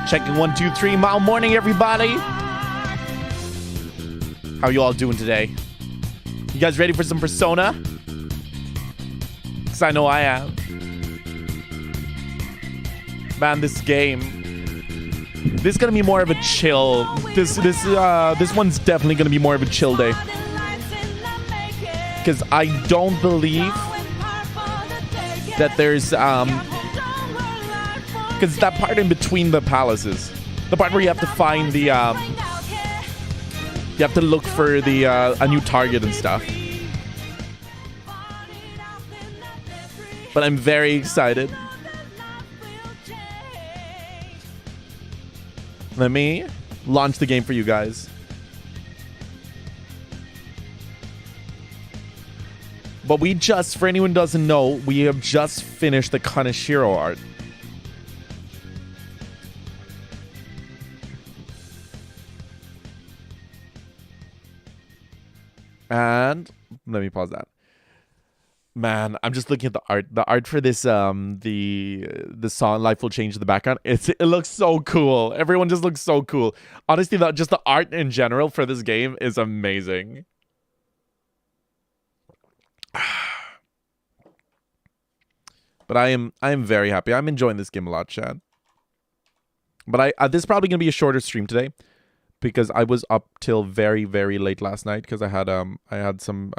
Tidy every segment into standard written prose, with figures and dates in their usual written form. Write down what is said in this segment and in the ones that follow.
Checking 1, 2, 3. Mahou morning, everybody. How you all doing today? You guys ready for some Persona? Because I know I am. Man, this game. This is gonna be more of a chill. This one's definitely gonna be more of a chill day. Because I don't believe that there's because that part in between the palaces, the part where you have to find the you have to look for the a new target and stuff. But I'm very excited. Let me launch the game for you guys. But we just, for anyone who doesn't know, we have just finished the Kaneshiro art. And let me pause that. Man, I'm just looking at the art. The art for this, the song "Life Will Change" in the background. It looks so cool. Everyone just looks so cool. Honestly, just the art in general for this game is amazing. But I am very happy. I'm enjoying this game a lot, Chad. But this is probably gonna be a shorter stream today, because I was up till very, very late last night because I had some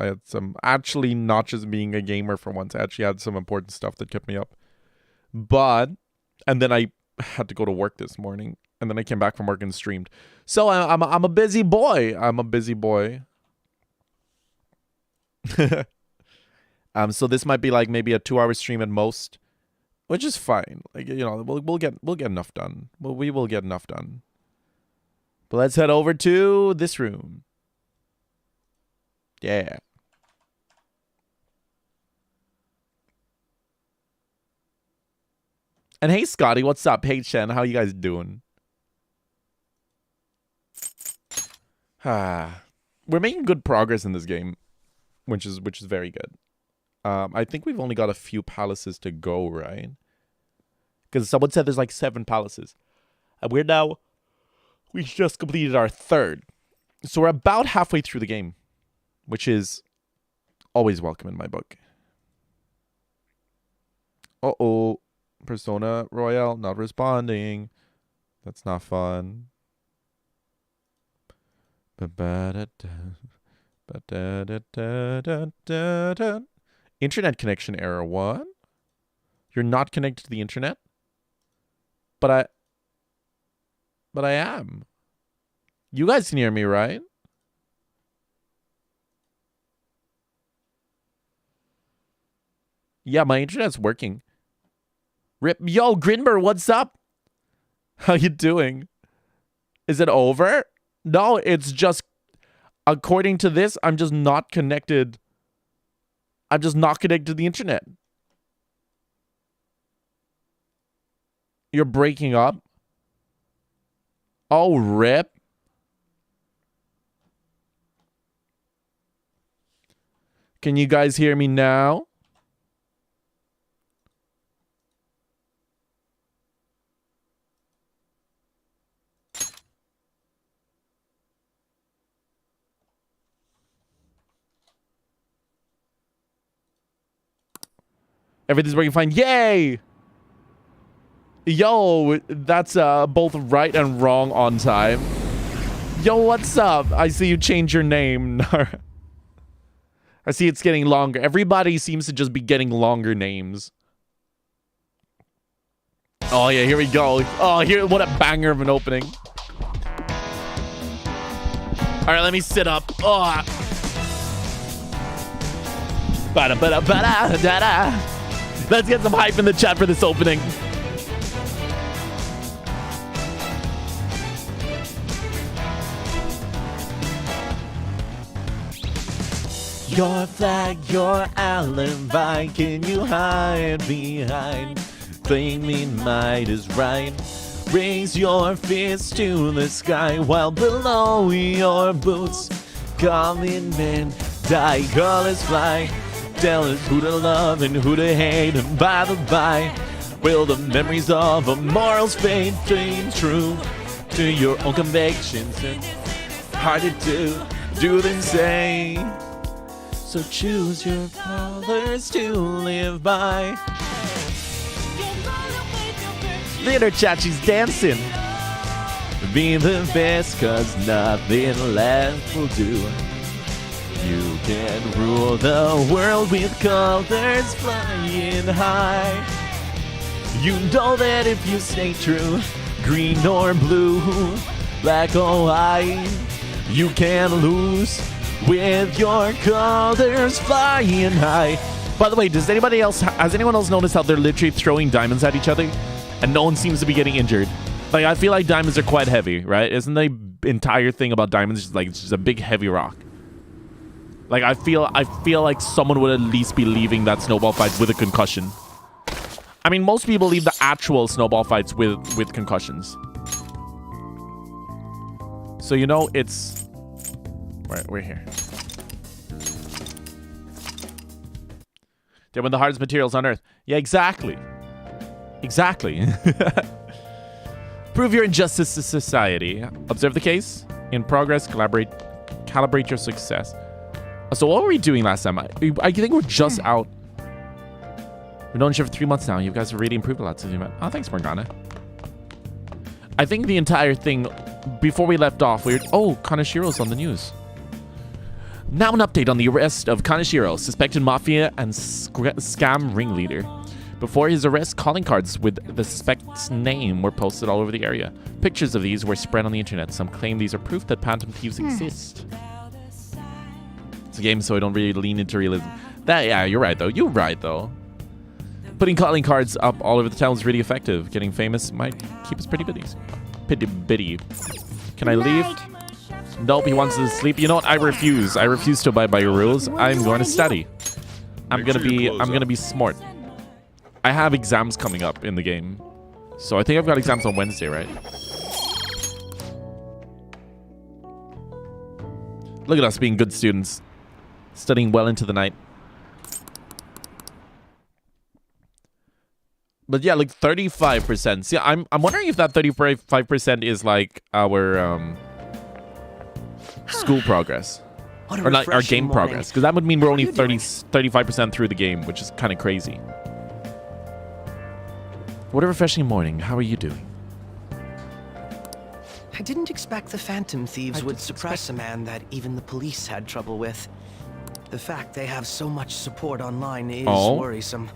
actually, not just being a gamer for once, I actually had some important stuff that kept me up. And then I had to go to work this morning, and then I came back from work and streamed. So I'm a busy boy. I'm a busy boy. So this might be like maybe a 2-hour stream at most, which is fine. Like, you know, we'll get enough done. We will get enough done. But let's head over to this room. Yeah. And hey, Scotty, what's up? Hey, Chen, how you guys doing? We're making good progress in this game, which is very good. I think we've only got a few palaces to go, right? Because someone said there's like 7 palaces. And we just completed our 3rd. So we're about halfway through the game, which is always welcome in my book. Uh-oh. Persona Royale not responding. That's not fun. Internet connection error. What? You're not connected to the internet? But I am. You guys can hear me, right? Yeah, my internet's working. Rip. Yo, Grinber, what's up? How you doing? Is it over? No, it's just, according to this, I'm just not connected. I'm just not connected to the internet. You're breaking up? Oh, rip. Can you guys hear me now? Everything's working fine. Yay! Yo, that's both right and wrong on time. Yo, what's up? I see you change your name. I see it's getting longer. Everybody seems to just be getting longer names. Oh yeah, here we go. Oh, here, what a banger of an opening. All right, let me sit up. Oh. Let's get some hype in the chat for this opening. Your flag, your alibi, can you hide behind? Claiming might is right. Raise your fist to the sky while below your boots. Calling men, die, colors fly. Tell us who to love and who to hate. And by the by, Will the memories of a morals fade true to your own convictions? And harder to do than say. So choose your colors to live by. Little Chachi's dancing. Be the best, cause nothing left will do. You can rule the world with colors flying high. You know that if you stay true, green or blue, black or white, you can lose with your colors flying high. By the way, has anyone else noticed how they're literally throwing diamonds at each other and no one seems to be getting injured? Like, I feel like diamonds are quite heavy, right? Isn't the entire thing about diamonds just like it's just a big heavy rock? Like, I feel like someone would at least be leaving that snowball fight with a concussion. I mean, most people leave the actual snowball fights with concussions. So, you know, it's... We're here. They're one of the hardest materials on Earth. Yeah, exactly. Exactly. Prove your injustice to society. Observe the case. In progress, calibrate your success. So what were we doing last time? I think we're just out. We've known each other for 3 months now. You guys have really improved a lot since we met. Oh, thanks, Morgana. I think the entire thing, before we left off, we were... Oh, Kanashiro's on the news. Now an update on the arrest of Kanashiro, suspected mafia and scam ringleader. Before his arrest, calling cards with the suspect's name were posted all over the area. Pictures of these were spread on the internet. Some claim these are proof that phantom thieves exist. It's a game, so I don't really lean into realism. Yeah, you're right, though. You're right, though. Putting calling cards up all over the town is really effective. Getting famous might keep us pretty bitty. Can I leave? Nope, he wants to sleep. You know what? I refuse. I refuse to abide by your rules. I'm going to study. I'm gonna be smart. I have exams coming up in the game. So I think I've got exams on Wednesday, right? Look at us being good students. Studying well into the night. But yeah, like 35%. See, I'm wondering if that 35% is like our school progress. Or like our game progress. Because that would mean we're only 35% through the game, which is kind of crazy. What a refreshing morning. How are you doing? I didn't expect the phantom thieves would suppress a man that even the police had trouble with. The fact they have so much support online is worrisome.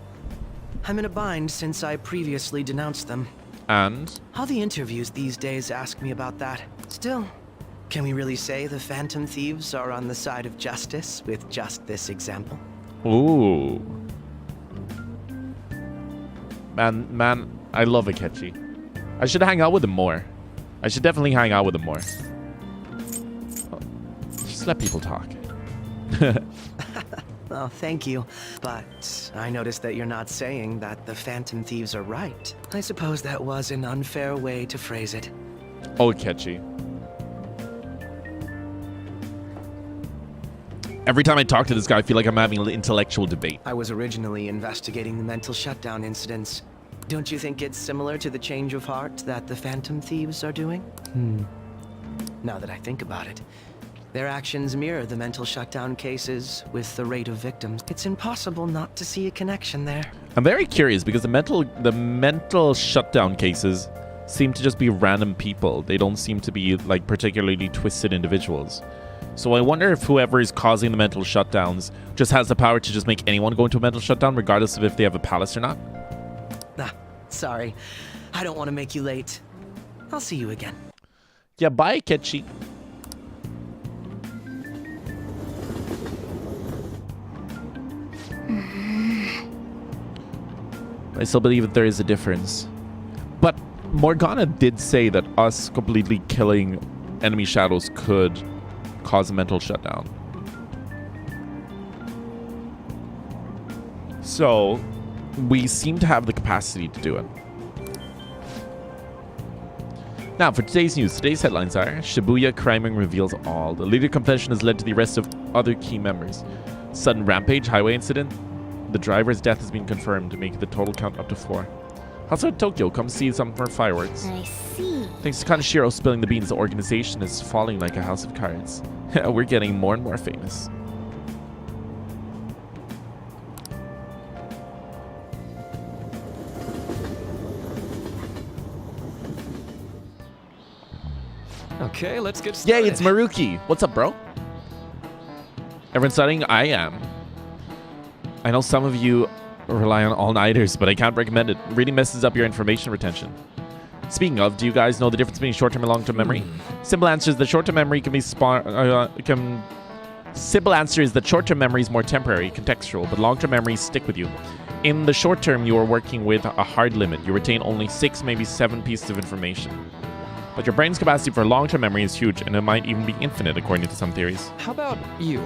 I'm in a bind since I previously denounced them. And? All the interviews these days ask me about that. Still, can we really say the phantom thieves are on the side of justice with just this example? Ooh. Man, I love Akechi. I should hang out with him more. I should definitely hang out with him more. Just let people talk. Oh, thank you. But I noticed that you're not saying that the phantom thieves are right. I suppose that was an unfair way to phrase it. Oh, Akechi. Every time I talk to this guy, I feel like I'm having an intellectual debate. I was originally investigating the mental shutdown incidents. Don't you think it's similar to the change of heart that the phantom thieves are doing? Now that I think about it, their actions mirror the mental shutdown cases with the rate of victims. It's impossible not to see a connection there. I'm very curious because the mental shutdown cases seem to just be random people. They don't seem to be like particularly twisted individuals. So I wonder if whoever is causing the mental shutdowns just has the power to just make anyone go into a mental shutdown regardless of if they have a palace or not. Sorry. I don't want to make you late. I'll see you again. Yeah, bye, Ketchi. I still believe that there is a difference. But Morgana did say that us completely killing enemy shadows could cause a mental shutdown. So we seem to have the capacity to do it. Now, for today's news, today's headlines are Shibuya crime ring reveals all. The leader confession has led to the arrest of other key members. Sudden rampage, highway incident. The driver's death has been confirmed, making the total count up to 4. Also, Tokyo, come see some more fireworks. I see. Thanks to Kaneshiro spilling the beans, the organization is falling like a house of cards. We're getting more and more famous. Okay, let's get started. Yay, it's Maruki. What's up, bro? Everyone studying? I am. I know some of you rely on all-nighters, but I can't recommend it. It really messes up your information retention. Speaking of, do you guys know the difference between short-term and long-term memory? Simple answer is that short-term memory can be Simple answer is that short-term memory is more temporary, contextual, but long-term memories stick with you. In the short term, you are working with a hard limit. You retain only 6, maybe 7 pieces of information. But your brain's capacity for long-term memory is huge, and it might even be infinite, according to some theories. How about you?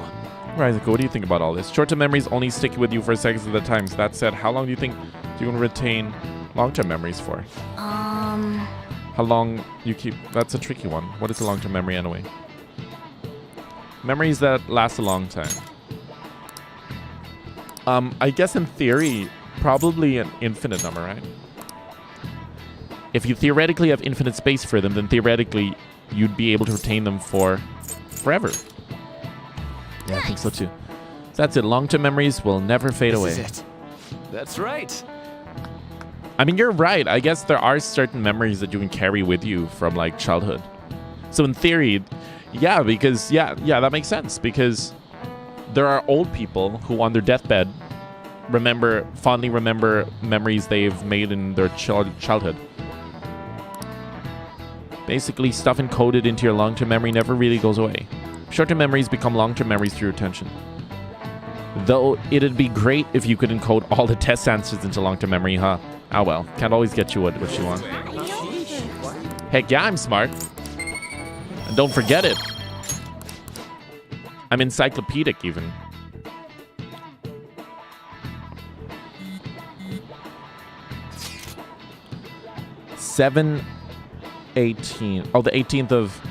Right, what do you think about all this? Short-term memories only stick with you for seconds at a time. So that said, how long do you think you can retain long-term memories for? How long you keep... That's a tricky one. What is a long-term memory anyway? Memories that last a long time. I guess in theory, probably an infinite number, right? If you theoretically have infinite space for them, then theoretically you'd be able to retain them for forever. Yeah, I think so too. So that's it. Long-term memories will never fade away. This is it. That's right. I mean, you're right. I guess there are certain memories that you can carry with you from like childhood. So in theory, yeah, because yeah, that makes sense. Because there are old people who on their deathbed fondly remember memories they've made in their childhood. Basically, stuff encoded into your long-term memory never really goes away. Short-term memories become long-term memories through retention. Though it'd be great if you could encode all the test answers into long-term memory, huh? Ah well, can't always get you what you want. Heck yeah, I'm smart. And don't forget it. I'm encyclopedic even. Seven 18. Oh, the 18th of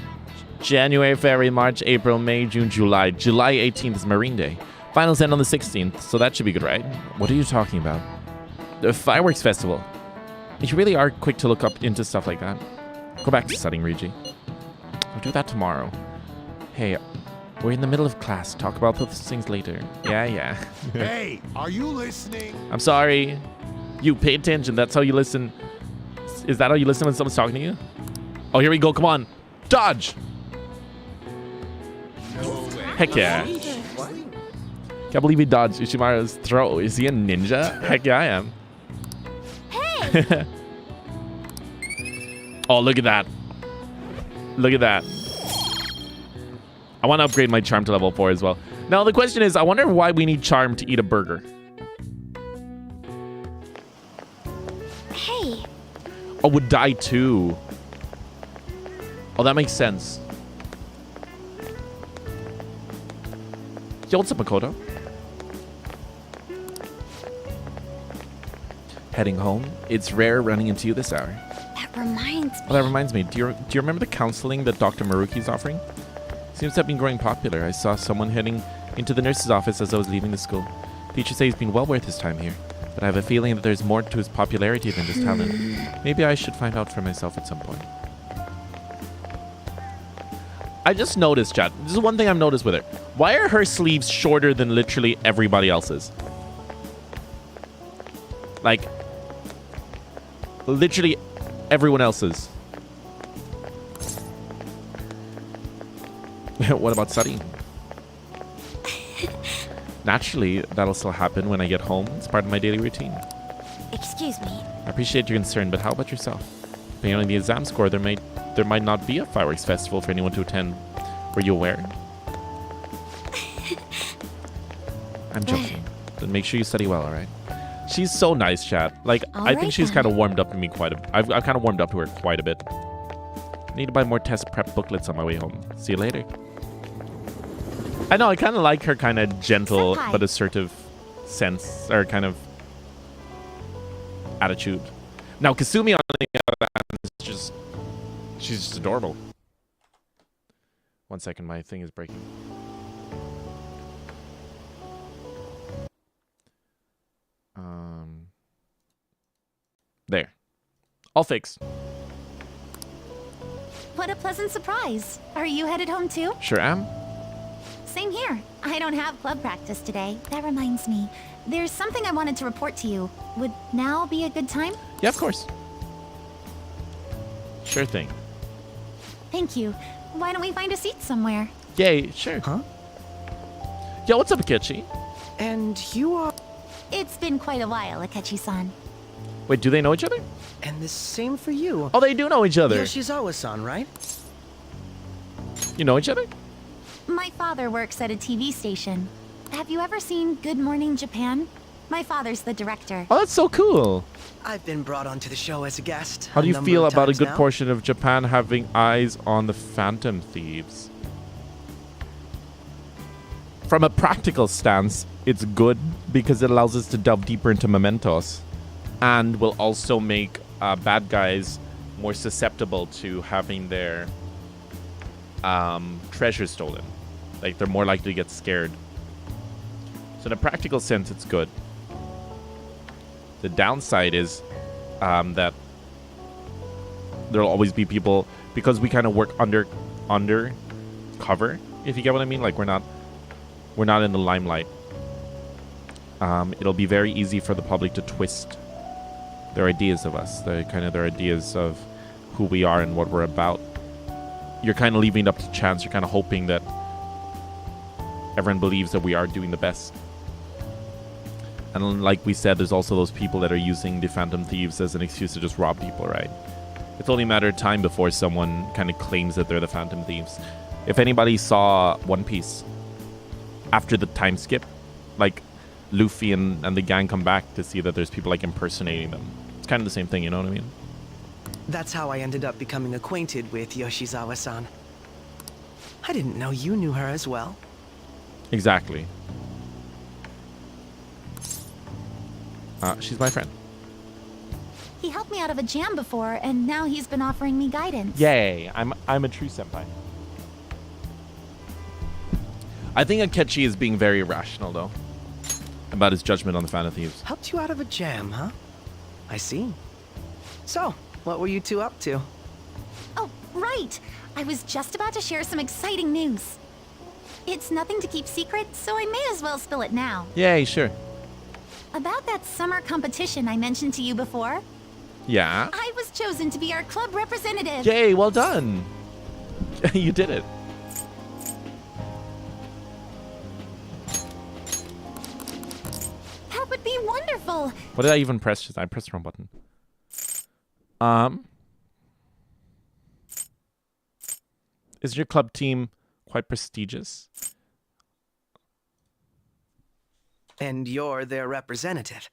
January, February, March, April, May, June, July. July 18th is Marine Day. Finals end on the 16th, so that should be good, right? What are you talking about? The fireworks festival. You really are quick to look up into stuff like that. Go back to studying, Regi. I'll do that tomorrow. Hey, we're in the middle of class. Talk about those things later. Yeah. Hey, are you listening? I'm sorry. You pay attention. That's how you listen. Is that how you listen when someone's talking to you? Oh, here we go. Come on. Dodge. Heck yeah. Can't believe he dodged Ishimaru's throw. Is he a ninja? Heck yeah, I am. Hey! Oh, look at that. Look at that. I want to upgrade my charm to level 4 as well. Now, the question is, I wonder why we need charm to eat a burger. Hey! Oh, would die too. Oh, that makes sense. Yo, what's up, Makoto? Heading home? It's rare running into you this hour. That reminds me. Well, that reminds me. Do you remember the counseling that Dr. Maruki's offering? Seems to have been growing popular. I saw someone heading into the nurse's office as I was leaving the school. Teacher says he's been well worth his time here, but I have a feeling that there's more to his popularity than just talent. Maybe I should find out for myself at some point. I just noticed, chat. This is one thing I've noticed with her. Why are her sleeves shorter than literally everybody else's? Like, literally everyone else's. What about studying? Naturally, that'll still happen when I get home. It's part of my daily routine. Excuse me. I appreciate your concern, but how about yourself? Depending on the exam score, there might not be a fireworks festival for anyone to attend. Were you aware? I'm joking. Then make sure you study well, alright? She's so nice, chat. Like, I think she's kind of warmed up to me quite a bit. I've kind of warmed up to her quite a bit. I need to buy more test prep booklets on my way home. See you later. I know, I kind of like her kind of gentle but assertive sense, or kind of attitude. Now, Kasumi, on the other hand, is she's just adorable. 1 second, my thing is breaking. There. All fixed. What a pleasant surprise. Are you headed home too? Sure am. Same here. I don't have club practice today. That reminds me. There's something I wanted to report to you. Would now be a good time? Yeah, of course. Sure thing. Thank you. Why don't we find a seat somewhere? Yay, sure. Huh? Yo, what's up, Akechi? And you are... It's been quite a while, Akechi-san. Wait, do they know each other? And the same for you. Oh, they do know each other. Yoshizawa-san, right? You know each other? My father works at a TV station. Have you ever seen Good Morning Japan? My father's the director. Oh, that's so cool. I've been brought onto the show as a guest. How do you feel about a good now. portion of Japan having eyes on the Phantom Thieves? From a practical stance, it's good because it allows us to delve deeper into mementos and will also make bad guys more susceptible to having their treasure stolen. Like, they're more likely to get scared. So in a practical sense, it's good. The downside is that there'll always be people, because we kind of work under cover, if you get what I mean. Like, we're not in the limelight. It'll be very easy for the public to twist their ideas of us, their ideas of who we are and what we're about. You're kind of leaving it up to chance. You're kind of hoping that everyone believes that we are doing the best. And like we said, there's also those people that are using the Phantom Thieves as an excuse to just rob people, right? It's only a matter of time before someone kind of claims that they're the Phantom Thieves. If anybody saw One Piece, after the time skip, like, Luffy and the gang come back to see that there's people, like, impersonating them. It's kind of the same thing, you know what I mean? That's how I ended up becoming acquainted with Yoshizawa-san. I didn't know you knew her as well. Exactly. She's my friend. He helped me out of a jam before, and now he's been offering me guidance. Yay! I'm a true senpai. I think Akechi is being very irrational, though, about his judgment on the Phantom Thieves. Helped you out of a jam, huh? I see. So, what were you two up to? Oh, right. I was just about to share some exciting news. It's nothing to keep secret, so I may as well spill it now. Yay, sure. About that summer competition I mentioned to you before, Yeah? I was chosen to be our club representative. Yay, well done. You did it. That would be wonderful. What did I even press? Just I pressed the wrong button. Is your club team quite prestigious? And you're their representative.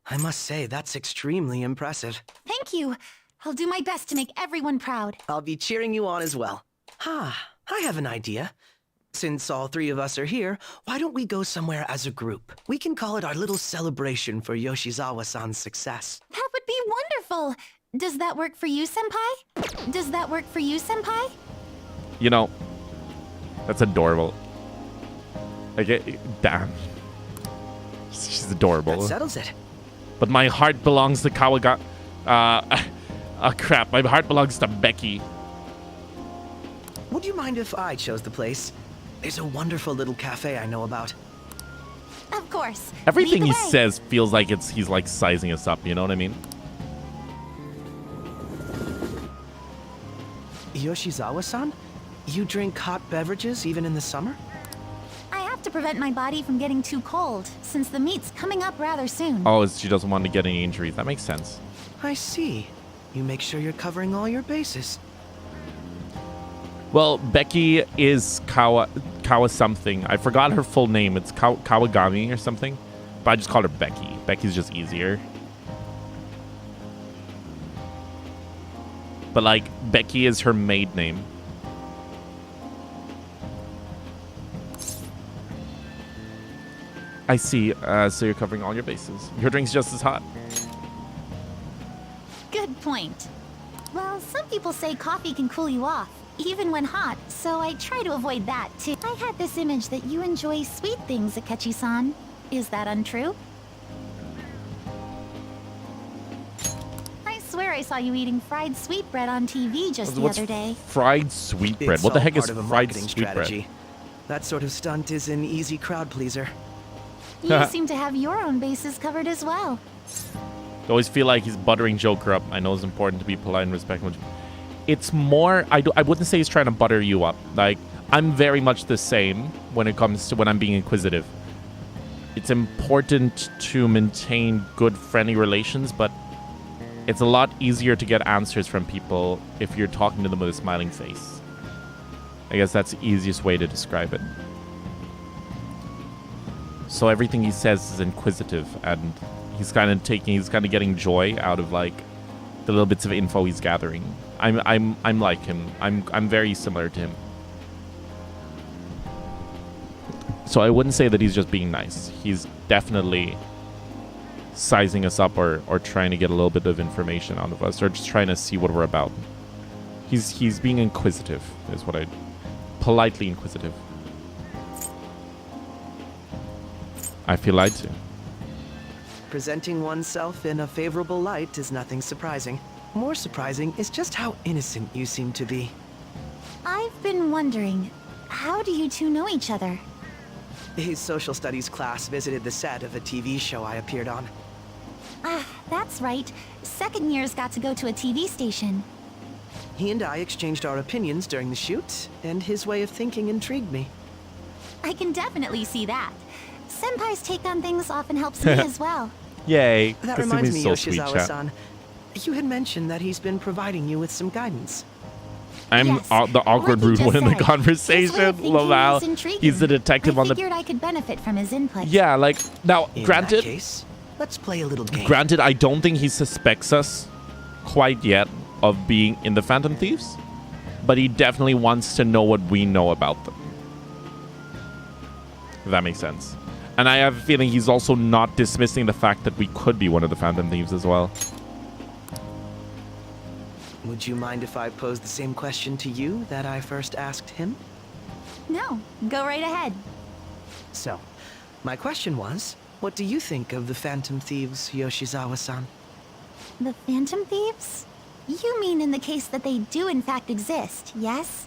I must say, that's extremely impressive. Thank you. I'll do my best to make everyone proud. I'll be cheering you on as well. I have an idea. Since all three of us are here, why don't we go somewhere as a group? We can call it our little celebration for Yoshizawa-san's success. That would be wonderful. Does that work for you, Senpai? Does that work for you, Senpai? You know, that's adorable. Damn. She's adorable. That settles it. But my heart belongs to Kawaga. Crap. My heart belongs to Becky. Would you mind if I chose the place? There's a wonderful little cafe I know about. Of course. Everything Lead he the way. says feels like he's like sizing us up, you know what I mean? Yoshizawa-san? You drink hot beverages even in the summer? I have to prevent my body from getting too cold, since the meet's coming up rather soon. Oh, she doesn't want to get any injuries. That makes sense. I see. You make sure you're covering all your bases. Well, Becky is Kawa something. I forgot her full name. It's Kawagami or something. But I just called her Becky. Becky's just easier. But, like, Becky is her maid name. I see. So you're covering all your bases. Your drink's just as hot. Good point. Well, some people say coffee can cool you off, even when hot, so I try to avoid that, too. I had this image that you enjoy sweet things, Akechi-san. Is that untrue? I swear I saw you eating fried sweetbread on TV just the other day. Fried sweetbread? It's What the all heck is part of a fried marketing sweetbread? strategy. That sort of stunt is an easy crowd pleaser. You seem to have your own bases covered as well. I always feel like he's buttering Joker up. I know it's important to be polite and respectful. It's more, I wouldn't say he's trying to butter you up. Like, I'm very much the same when it comes to when I'm being inquisitive. It's important to maintain good friendly relations, but it's a lot easier to get answers from people if you're talking to them with a smiling face. I guess that's the easiest way to describe it. So everything he says is inquisitive, and he's kind of getting joy out of like the little bits of info he's gathering. I'm like him. I'm very similar to him. So I wouldn't say that he's just being nice. He's definitely sizing us up or trying to get a little bit of information out of us, or just trying to see what we're about. He's being inquisitive, is what I... politely inquisitive. I feel lied to. Presenting oneself in a favorable light is nothing surprising. More surprising is just how innocent you seem to be. I've been wondering, how do you two know each other? His social studies class visited the set of a TV show I appeared on. Ah, that's right. Second years got to go to a TV station. He and I exchanged our opinions during the shoot, and his way of thinking intrigued me. I can definitely see that. Senpai's take on things often helps me as well. Yay. That reminds me, Yoshizawa-san. You had mentioned that he's been providing you with some guidance. I'm Yes. the awkward What he rude just one in the said. His way conversation. of thinking Wow. was intriguing. He's the detective on I the... figured I could benefit from his input. Yeah, like, now, In granted, that case, let's play a little game. granted, I don't think he suspects us quite yet of being in the Phantom Thieves, but he definitely wants to know what we know about them. If that makes sense. And I have a feeling he's also not dismissing the fact that we could be one of the Phantom Thieves as well. Would you mind if I posed the same question to you that I first asked him? No, go right ahead. So, my question was, what do you think of the Phantom Thieves, Yoshizawa-san? The Phantom Thieves? You mean in the case that they do in fact exist, yes?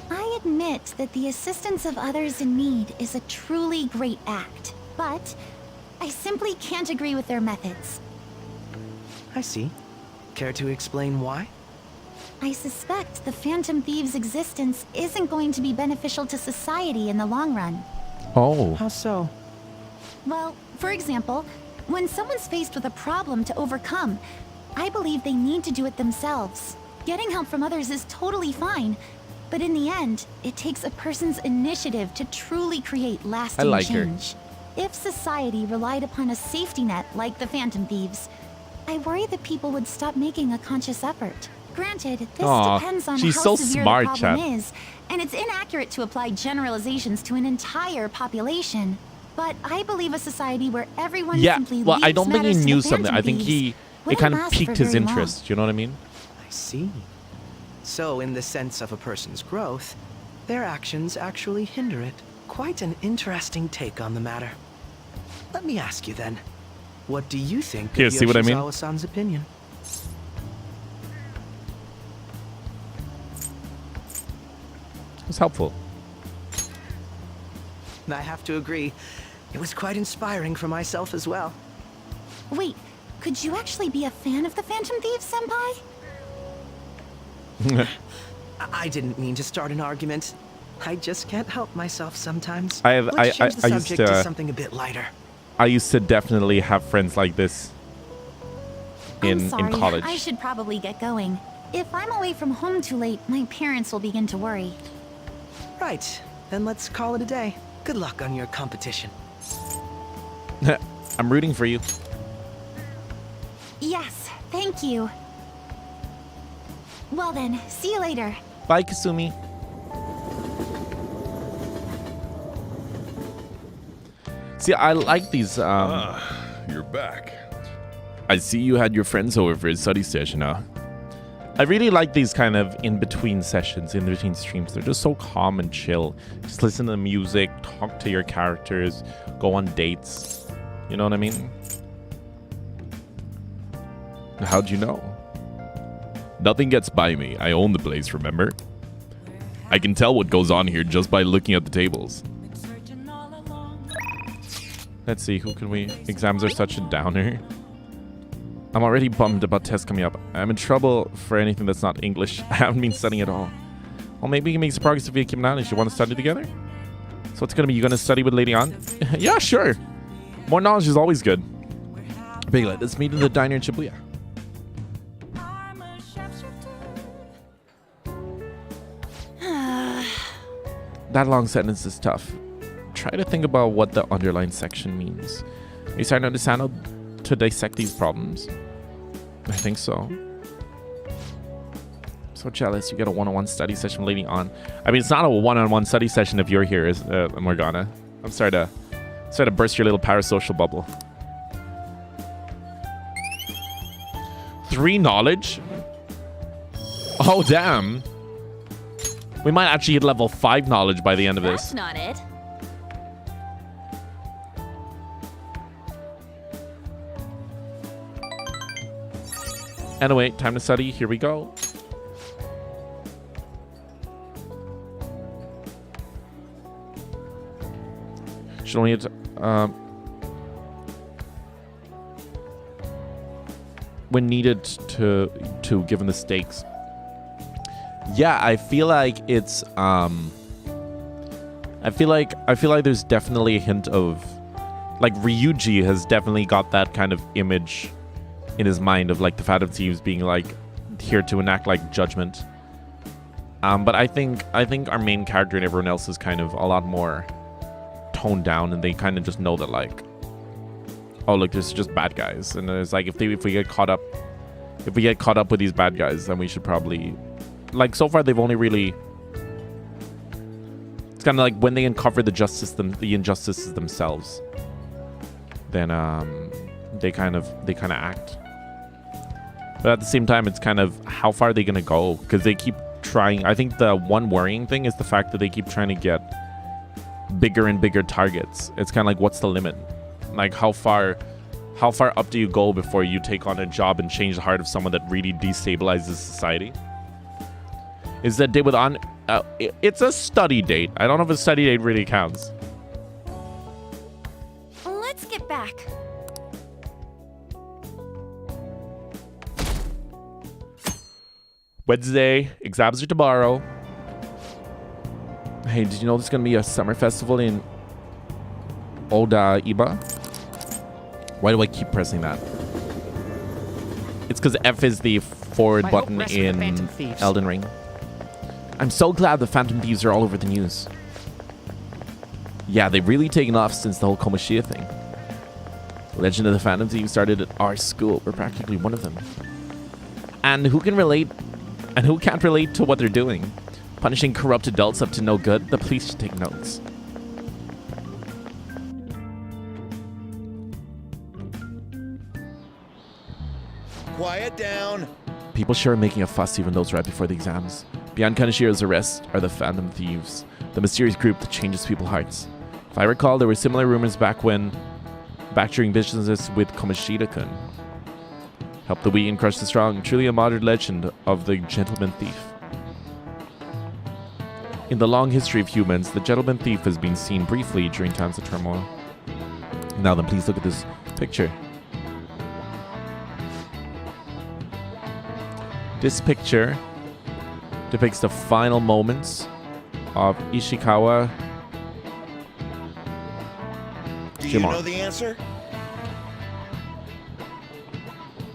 I admit that the assistance of others in need is a truly great act, but I simply can't agree with their methods. I see. Care to explain why? I suspect the Phantom Thieves' existence isn't going to be beneficial to society in the long run. Oh. How so? Well, for example, when someone's faced with a problem to overcome, I believe they need to do it themselves. Getting help from others is totally fine, but in the end, it takes a person's initiative to truly create lasting like her. change. If society relied upon a safety net like the Phantom Thieves, I worry that people would stop making a conscious effort. Granted, this Aw, depends on she's how so severe smart, the problem Chad. is, and it's inaccurate to apply generalizations to an entire population. But I believe a society where everyone Yeah, simply well, I leaves don't think he matters to knew the something. Phantom I think Thieves it wouldn't kind of last for piqued his very long. interest. You know what I mean? I see. So, in the sense of a person's growth, their actions actually hinder it. Quite an interesting take on the matter. Let me ask you then, what do you think Here, of see what I mean? Yoshizawa-san's opinion? It's helpful. I have to agree, it was quite inspiring for myself as well. Wait, could you actually be a fan of the Phantom Thieves, Senpai? I didn't mean to start an argument. I just can't help myself sometimes. I have- Let's change the I used subject to to- something a bit lighter. I used to definitely have friends like this I'm in sorry, college. I should probably get going. If I'm away from home too late, my parents will begin to worry. Right, then let's call it a day. Good luck on your competition. I'm rooting for you. Yes, thank you. Well then, see you later. Bye, Kasumi. See, I like these. You're back. I see you had your friends over for a study session, huh? I really like these kind of in-between sessions, in-between streams. They're just so calm and chill. Just listen to the music, talk to your characters, go on dates. You know what I mean? How'd you know? Nothing gets by me. I own the place, remember? I can tell what goes on here just by looking at the tables. Let's see, who can we... Exams are such a downer. I'm already bummed about tests coming up. I'm in trouble for anything that's not English. I haven't been studying at all. Well, maybe we can make some progress if we keep knowledge. You want to study together? So it's going to be, you going to study with Lady On? Yeah, sure. More knowledge is always good. Biglet, let's meet in the diner in Shibuya. That long sentence is tough. Try to think about what the underlined section means. Are you starting to understand how to dissect these problems? I think so. So jealous you get a one-on-one study session with Lady On. I mean, it's not a one-on-one study session if you're here, is Morgana. I'm sorry to burst your little parasocial bubble. 3 knowledge? Oh, damn. We might actually hit level 5 knowledge by the end of this. That's not it. Anyway, time to study. Here we go. Should only hit, when needed to given the stakes. Yeah, I feel like it's I feel like there's definitely a hint of, like, Ryuji has definitely got that kind of image in his mind of, like, the Phantom Thieves being, like, here to enact, like, judgment. But I think our main character and everyone else is kind of a lot more toned down, and they kind of just know that, like, oh, look, there's just bad guys, and it's like if we get caught up with these bad guys, then we should probably, like, so far they've only really, it's kind of like when they uncover the injustices themselves, then they kind of act. But at the same time, it's kind of how far are they gonna go, because they keep trying. I think the one worrying thing is the fact that they keep trying to get bigger and bigger targets. It's kind of like, what's the limit? Like, how far up do you go before you take on a job and change the heart of someone that really destabilizes society? Is that date with on? It's a study date. I don't know if a study date really counts. Let's get back. Wednesday, exams are tomorrow. Hey, did you know there's gonna be a summer festival in Iba? Why do I keep pressing that? It's because F is the forward button in Elden Ring. I'm so glad the Phantom Thieves are all over the news. Yeah, they've really taken off since the whole Komoshiya thing. Legend of the Phantom Thieves started at our school. We're practically one of them. And who can relate and who can't relate to what they're doing? Punishing corrupt adults up to no good? The police should take notes. Quiet down. People sure are making a fuss even though it's right before the exams. Beyond Kanashiro's arrest are the Phantom Thieves, the mysterious group that changes people's hearts. If I recall, there were similar rumors back during businesses with Komashida-kun. Help the weak and crush the strong, truly a modern legend of the gentleman thief. In the long history of humans, the gentleman thief has been seen briefly during times of turmoil. Now then, please look at this picture. This picture depicts the final moments of Ishikawa. Do you know the answer?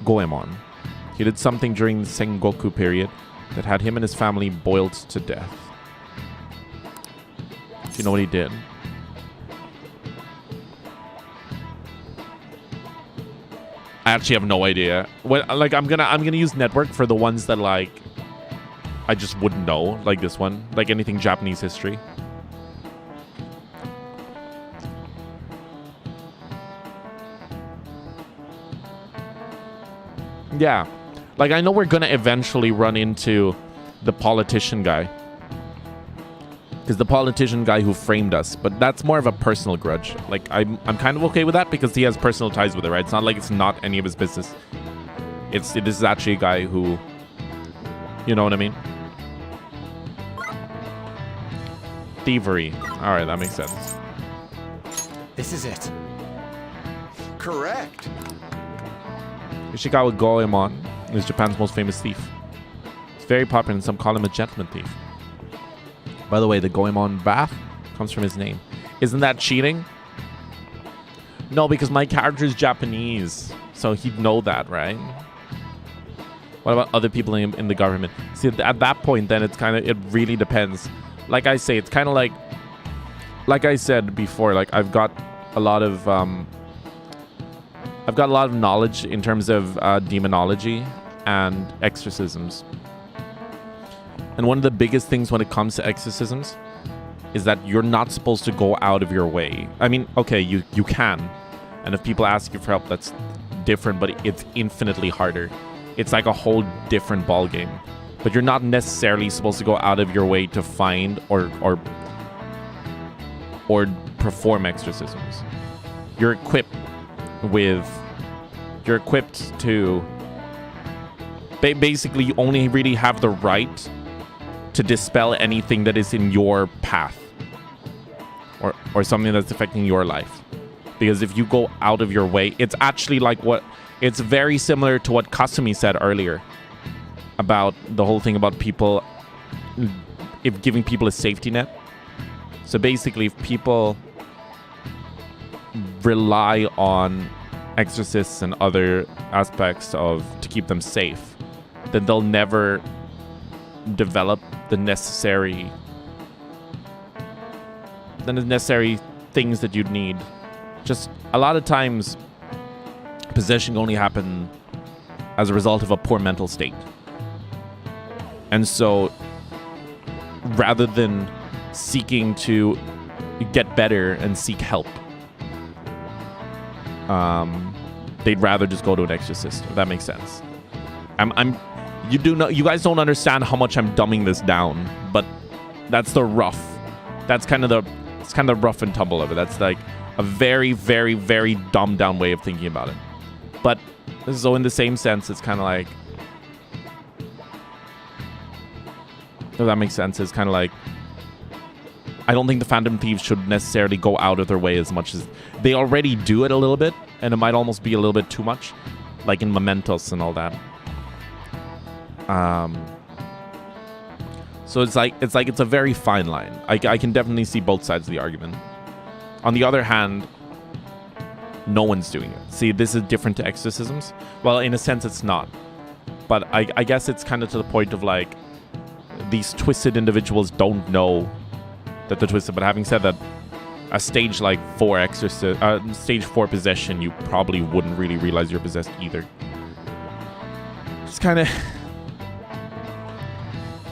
Goemon. He did something during the Sengoku period that had him and his family boiled to death. Do you know what he did? I actually have no idea. Like, I'm gonna use network for the ones that, like, I just wouldn't know, like this one, like anything Japanese history. Yeah, like, I know we're gonna eventually run into the politician guy, because the politician guy who framed us, but that's more of a personal grudge. Like, I'm kind of okay with that because he has personal ties with it, right? It's not like it's not any of his business. This is actually a guy who, you know what I mean? Thievery. All right, that makes sense. This is it. Correct. Ishikawa Goemon is Japan's most famous thief. He's very popular and some call him a gentleman thief. By the way, the Goemon bath comes from his name. Isn't that cheating? No, because my character is Japanese. So he'd know that, right? What about other people in the government? See, at that point, then it's kind of, it really depends. Like I say, it's kind of like I said before, like I've got a lot of knowledge in terms of demonology and exorcisms. And one of the biggest things when it comes to exorcisms is that you're not supposed to go out of your way. I mean, okay, you can. And if people ask you for help, that's different, but it's infinitely harder. It's like a whole different ball game. But you're not necessarily supposed to go out of your way to find or perform exorcisms. You're equipped to basically you only really have the right to dispel anything that is in your path or something that's affecting your life. Because if you go out of your way, it's actually like it's very similar to what Kasumi said earlier about the whole thing about people, if giving people a safety net. So basically, if people rely on exorcists and other aspects to keep them safe, then they'll never develop the necessary things that you'd need. Just a lot of times, possession can only happen as a result of a poor mental state. And so, rather than seeking to get better and seek help, they'd rather just go to an exorcist. If that makes sense. You guys don't understand how much I'm dumbing this down, but that's the rough. That's kind of the rough and tumble of it. That's like a very, very, very dumbed down way of thinking about it. But so in the same sense, it's kind of like, if that makes sense, it's kind of like, I don't think the Phantom Thieves should necessarily go out of their way as much as they already do it a little bit, and it might almost be a little bit too much, like in Mementos and all that. So it's a very fine line. I can definitely see both sides of the argument. On the other hand, no one's doing it. See, this is different to exorcisms. Well, in a sense, it's not. But I guess it's kind of to the point of like, these twisted individuals don't know that they're twisted. But having said that, a stage like 4 stage 4 possession, you probably wouldn't really realize you're possessed either. It's kind of...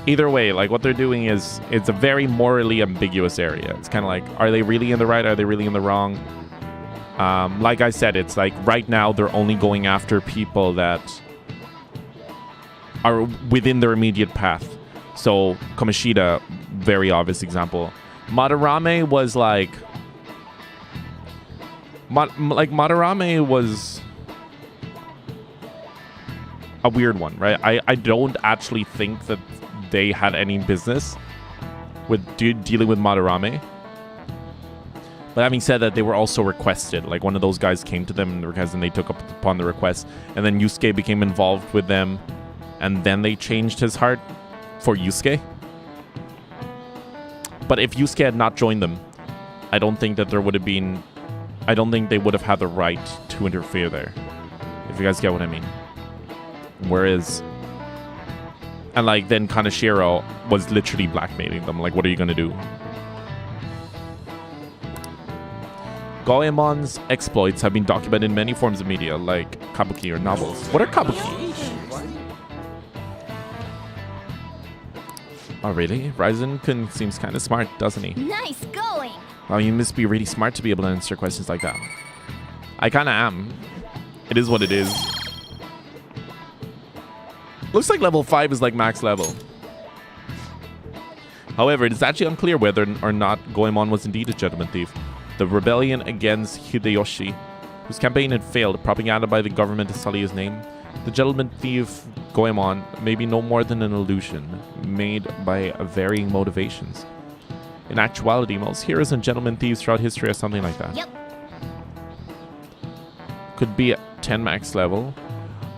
Either way, like what they're doing is, it's a very morally ambiguous area. It's kind of like, are they really in the right? Are they really in the wrong? Like I said, it's like right now they're only going after people that are within their immediate path. So Kamoshida, very obvious example. Madarame was like... Madarame was a weird one, right? I don't actually think that they had any business with dealing with Madarame. But having said that, they were also requested. Like one of those guys came to them and they took up upon the request. And then Yusuke became involved with them. And then they changed his heart for Yusuke. But if Yusuke had not joined them, I don't think that there would have been... I don't think they would have had the right to interfere there. If you guys get what I mean. Whereas... And like then Kaneshiro was literally blackmailing them. Like, what are you gonna do? Goemon's exploits have been documented in many forms of media, like kabuki or novels. What are kabuki? Oh, really? Rizon seems kind of smart, doesn't he? Nice going! Well, you must be really smart to be able to answer questions like that. I kind of am. It is what it is. Looks like level 5 is like max level. However, it is actually unclear whether or not Goemon was indeed a gentleman thief. The rebellion against Hideyoshi, whose campaign had failed, propaganda by the government to sully his name, The gentleman thief Goemon may be no more than an illusion made by varying motivations. In actuality, most heroes and gentleman thieves throughout history are something like that. Yep. Could be at 10 max level.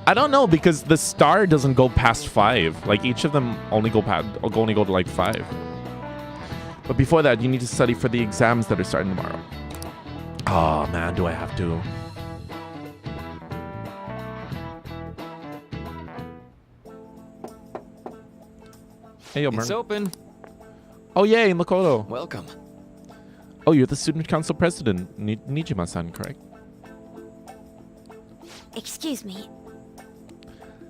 I don't know, because the star doesn't go past 5. Like, each of them only go to like 5. But before that, you need to study for the exams that are starting tomorrow. Oh man, do I have to? Hey, yo, It's Merm. open. Oh, yay, Makoto. Welcome. Oh, you're the student council president, Nijima-san, correct? Excuse me.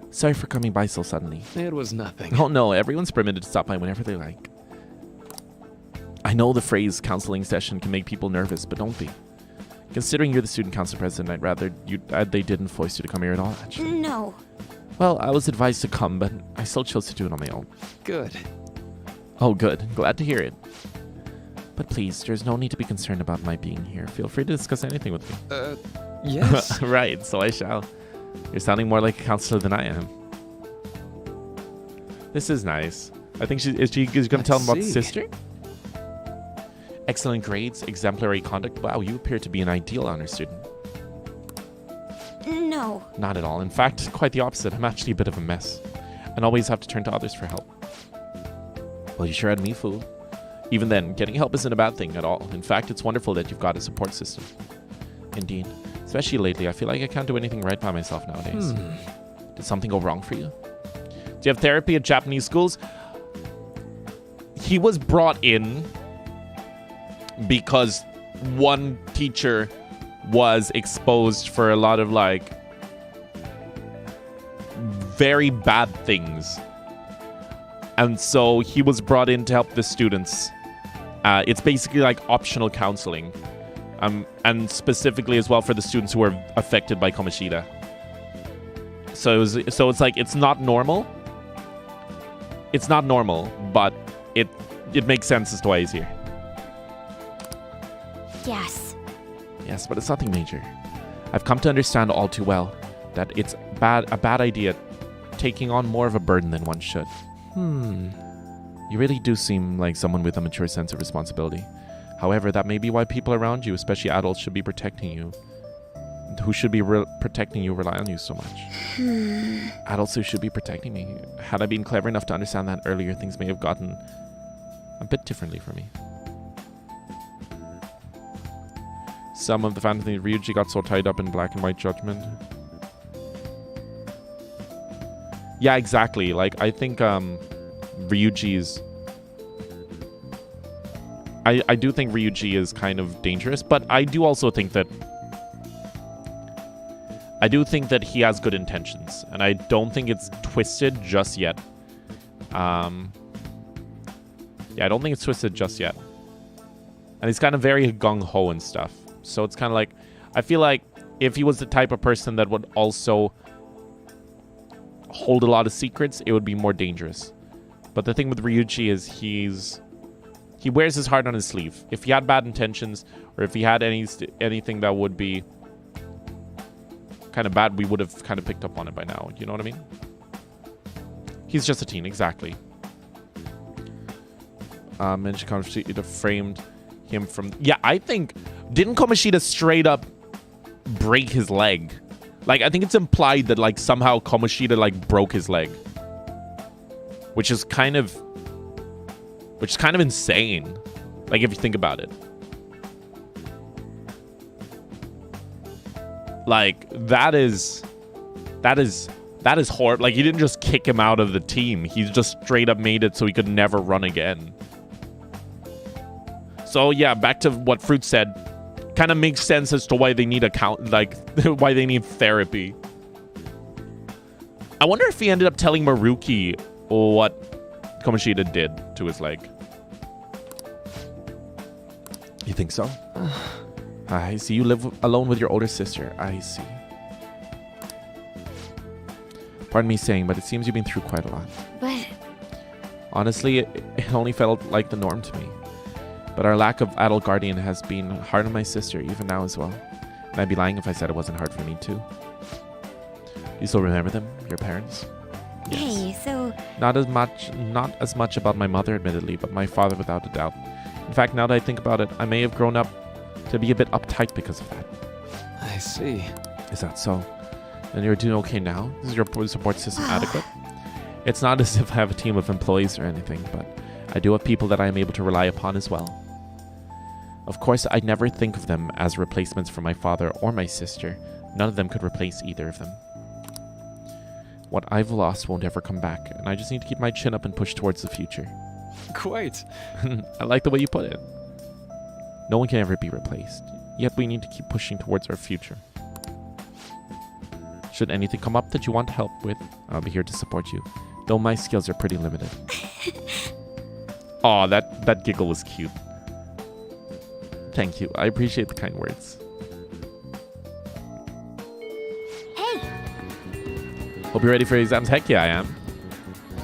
Sorry for coming by so suddenly. It was nothing. Oh no, everyone's permitted to stop by whenever they like. I know the phrase counseling session can make people nervous, but don't be. Considering you're the student council president, I'd rather they didn't force you to come here at all, actually. No. Well, I was advised to come, but I still chose to do it on my own. Good. Oh, good. Glad to hear it. But please, there's no need to be concerned about my being here. Feel free to discuss anything with me. Yes. Right, so I shall. You're sounding more like a counselor than I am. This is nice. I think is she going to tell him about the sister? Excellent grades, exemplary conduct. Wow, you appear to be an ideal honor student. No. Not at all. In fact, quite the opposite. I'm actually a bit of a mess, and always have to turn to others for help. Well, you sure had me fooled. Even then, getting help isn't a bad thing at all. In fact, it's wonderful that you've got a support system. Indeed. Especially lately, I feel like I can't do anything right by myself nowadays. Did something go wrong for you? Do you have therapy at Japanese schools? He was brought in because one teacher was exposed for a lot of, like, very bad things. And so he was brought in to help the students. It's basically like optional counseling. And specifically as well for the students who were affected by Kamoshida. So it's like, it's not normal. It's not normal, but it makes sense as to why he's here. Yes. Yes, but it's nothing major. I've come to understand all too well that it's a bad idea taking on more of a burden than one should. You really do seem like someone with a mature sense of responsibility. However, that may be why people around you, especially adults, should be protecting you. Who should be protecting you rely on you so much. Adults who should be protecting me. Had I been clever enough to understand that earlier, things may have gotten a bit differently for me. Some of the fans of Ryuji got so tied up in black and white judgment. Yeah, exactly. Like, I think Ryuji's... I do think Ryuji is kind of dangerous, but I do also think that... I do think that he has good intentions, and I don't think it's twisted just yet. Yeah, I don't think it's twisted just yet. And he's kind of very gung-ho and stuff. So it's kind of like... I feel like if he was the type of person that would also hold a lot of secrets, it would be more dangerous. But the thing with Ryuji is he wears his heart on his sleeve. If he had bad intentions, or if he had anything that would be kind of bad, we would have kind of picked up on it by now. You know what I mean? He's just a teen, exactly. And Kamoshida framed him from... Yeah, I think... Didn't Kamoshida straight up break his leg? Like, I think it's implied that, like, somehow Kamoshida, like, broke his leg. Which is kind of insane. Like, if you think about it. Like, that is horrible. Like, he didn't just kick him out of the team. He just straight up made it so he could never run again. So, yeah, back to what Fruit said. Kind of makes sense as to why they need why they need therapy. I wonder if he ended up telling Maruki what Kamoshida did to his leg. You think so? I see you live alone with your older sister. I see. Pardon me saying, but it seems you've been through quite a lot. But... Honestly, it only felt like the norm to me. But our lack of adult guardian has been hard on my sister, even now as well. And I'd be lying if I said it wasn't hard for me too. You still remember them? Your parents? Yes. Hey, so Not as much about my mother, admittedly, but my father without a doubt. In fact, now that I think about it, I may have grown up to be a bit uptight because of that. I see. Is that so? And you're doing okay now? Is your support system adequate? It's not as if I have a team of employees or anything, but I do have people that I am able to rely upon as well. Of course, I'd never think of them as replacements for my father or my sister. None of them could replace either of them. What I've lost won't ever come back, and I just need to keep my chin up and push towards the future. Quite. I like the way you put it. No one can ever be replaced, yet we need to keep pushing towards our future. Should anything come up that you want help with, I'll be here to support you, though my skills are pretty limited. Aw, that giggle was cute. Thank you. I appreciate the kind words. hey, Hope you're ready for your exams. Heck yeah, I am.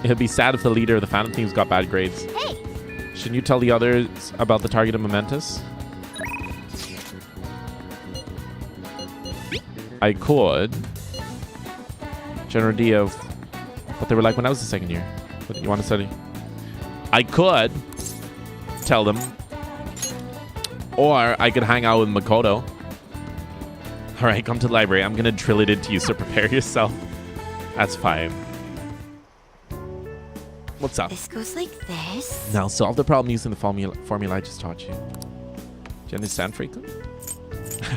It'd be sad if the leader of the Phantom Teams got bad grades. hey. Shouldn't you tell the others about the target of Momentous? I could. General idea of what they were like when I was in second year. What do you want to study? I could tell them. Or I could hang out with Makoto. Alright, come to the library. I'm going to drill it into you, so prepare yourself. That's fine. What's up? This goes like this. Now solve the problem using the formula I just taught you. Do you understand, Franklin?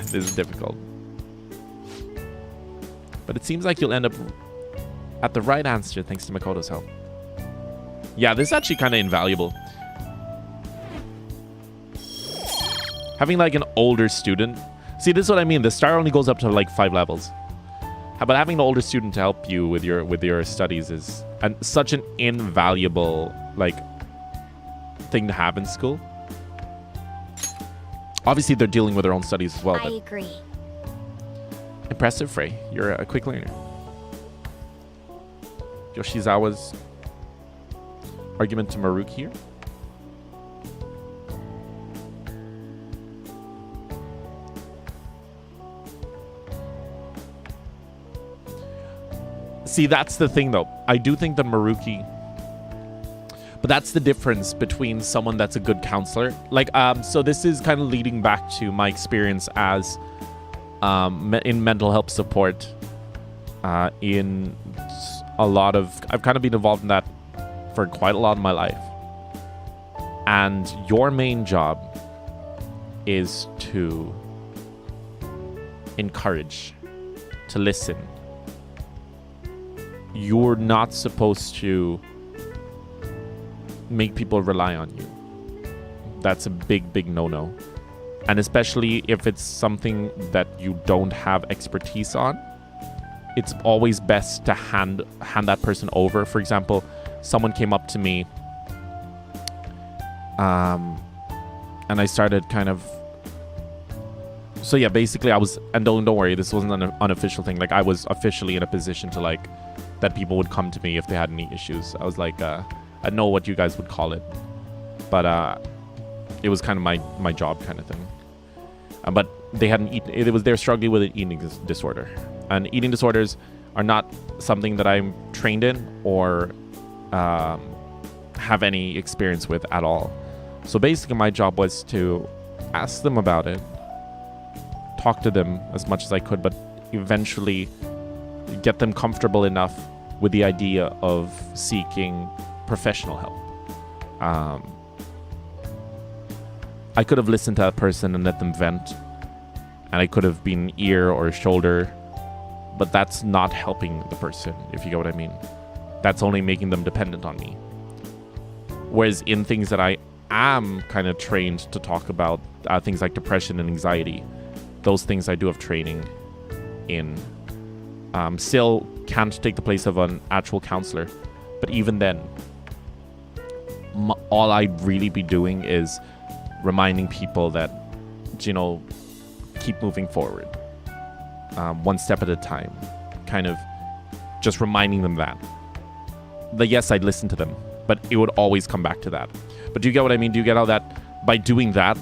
This is difficult. But it seems like you'll end up at the right answer thanks to Makoto's help. Yeah, this is actually kind of invaluable. Having like an older student. See, this is what I mean. The star only goes up to like 5 levels. But having an older student to help you with your studies is such an invaluable like thing to have in school. Obviously, they're dealing with their own studies as well. I agree. Impressive, Fray. You're a quick learner. Yoshizawa's argument to Maruki here. See, that's the thing, though. I do think that Maruki... But that's the difference between someone that's a good counselor. Like, so this is kind of leading back to my experience as... in mental health support. In a lot of... I've kind of been involved in that for quite a lot of my life. And your main job is to encourage, to listen. You're not supposed to make people rely on you. That's a big, big no-no. And especially if it's something that you don't have expertise on, it's always best to hand that person over. For example, someone came up to me and I started kind of... So yeah, basically I was... And don't worry, this wasn't an unofficial thing. Like, I was officially in a position to like... that people would come to me if they had any issues. I was like, I know what you guys would call it, but it was kind of my job kind of thing. But they hadn't eaten. They're struggling with an eating disorder, and eating disorders are not something that I'm trained in or have any experience with at all. So basically, my job was to ask them about it, talk to them as much as I could, but eventually get them comfortable enough with the idea of seeking professional help. I could have listened to that person and let them vent, and I could have been ear or shoulder, but that's not helping the person, if you get what I mean. That's only making them dependent on me. Whereas in things that I am kind of trained to talk about, things like depression and anxiety, those things I do have training in. Still can't take the place of an actual counselor, but even then, all I'd really be doing is reminding people that, you know, keep moving forward, one step at a time, kind of just reminding them that yes, I'd listen to them, but it would always come back to that. But do you get what I mean? Do you get how that by doing that,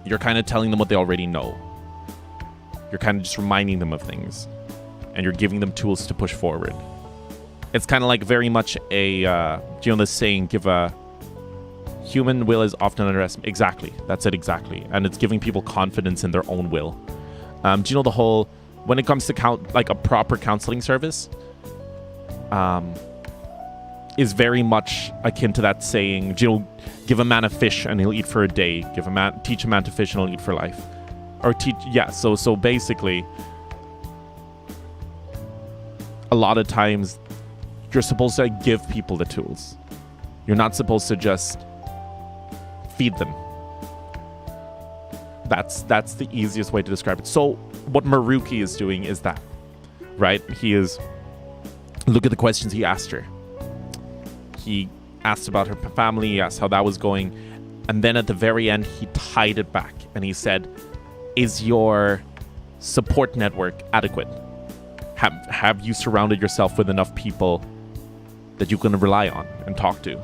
you're kind of telling them what they already know? You're kind of just reminding them of things. and you're giving them tools to push forward. It's kind of like very much a, the saying, give a human will is often underestimated. Exactly. That's it exactly. And it's giving people confidence in their own will. Do you know the whole, when it comes to like a proper counseling service, is very much akin to that saying, give a man a fish and he'll eat for a day. Teach a man to fish and he'll eat for life. Or so basically, a lot of times you're supposed to give people the tools. You're not supposed to just feed them. That's the easiest way to describe it. So what Maruki is doing is that, right? Look at the questions he asked her. He asked about her family, he asked how that was going, and then at the very end, he tied it back and he said, is your support network adequate? Have you surrounded yourself with enough people that you can rely on and talk to?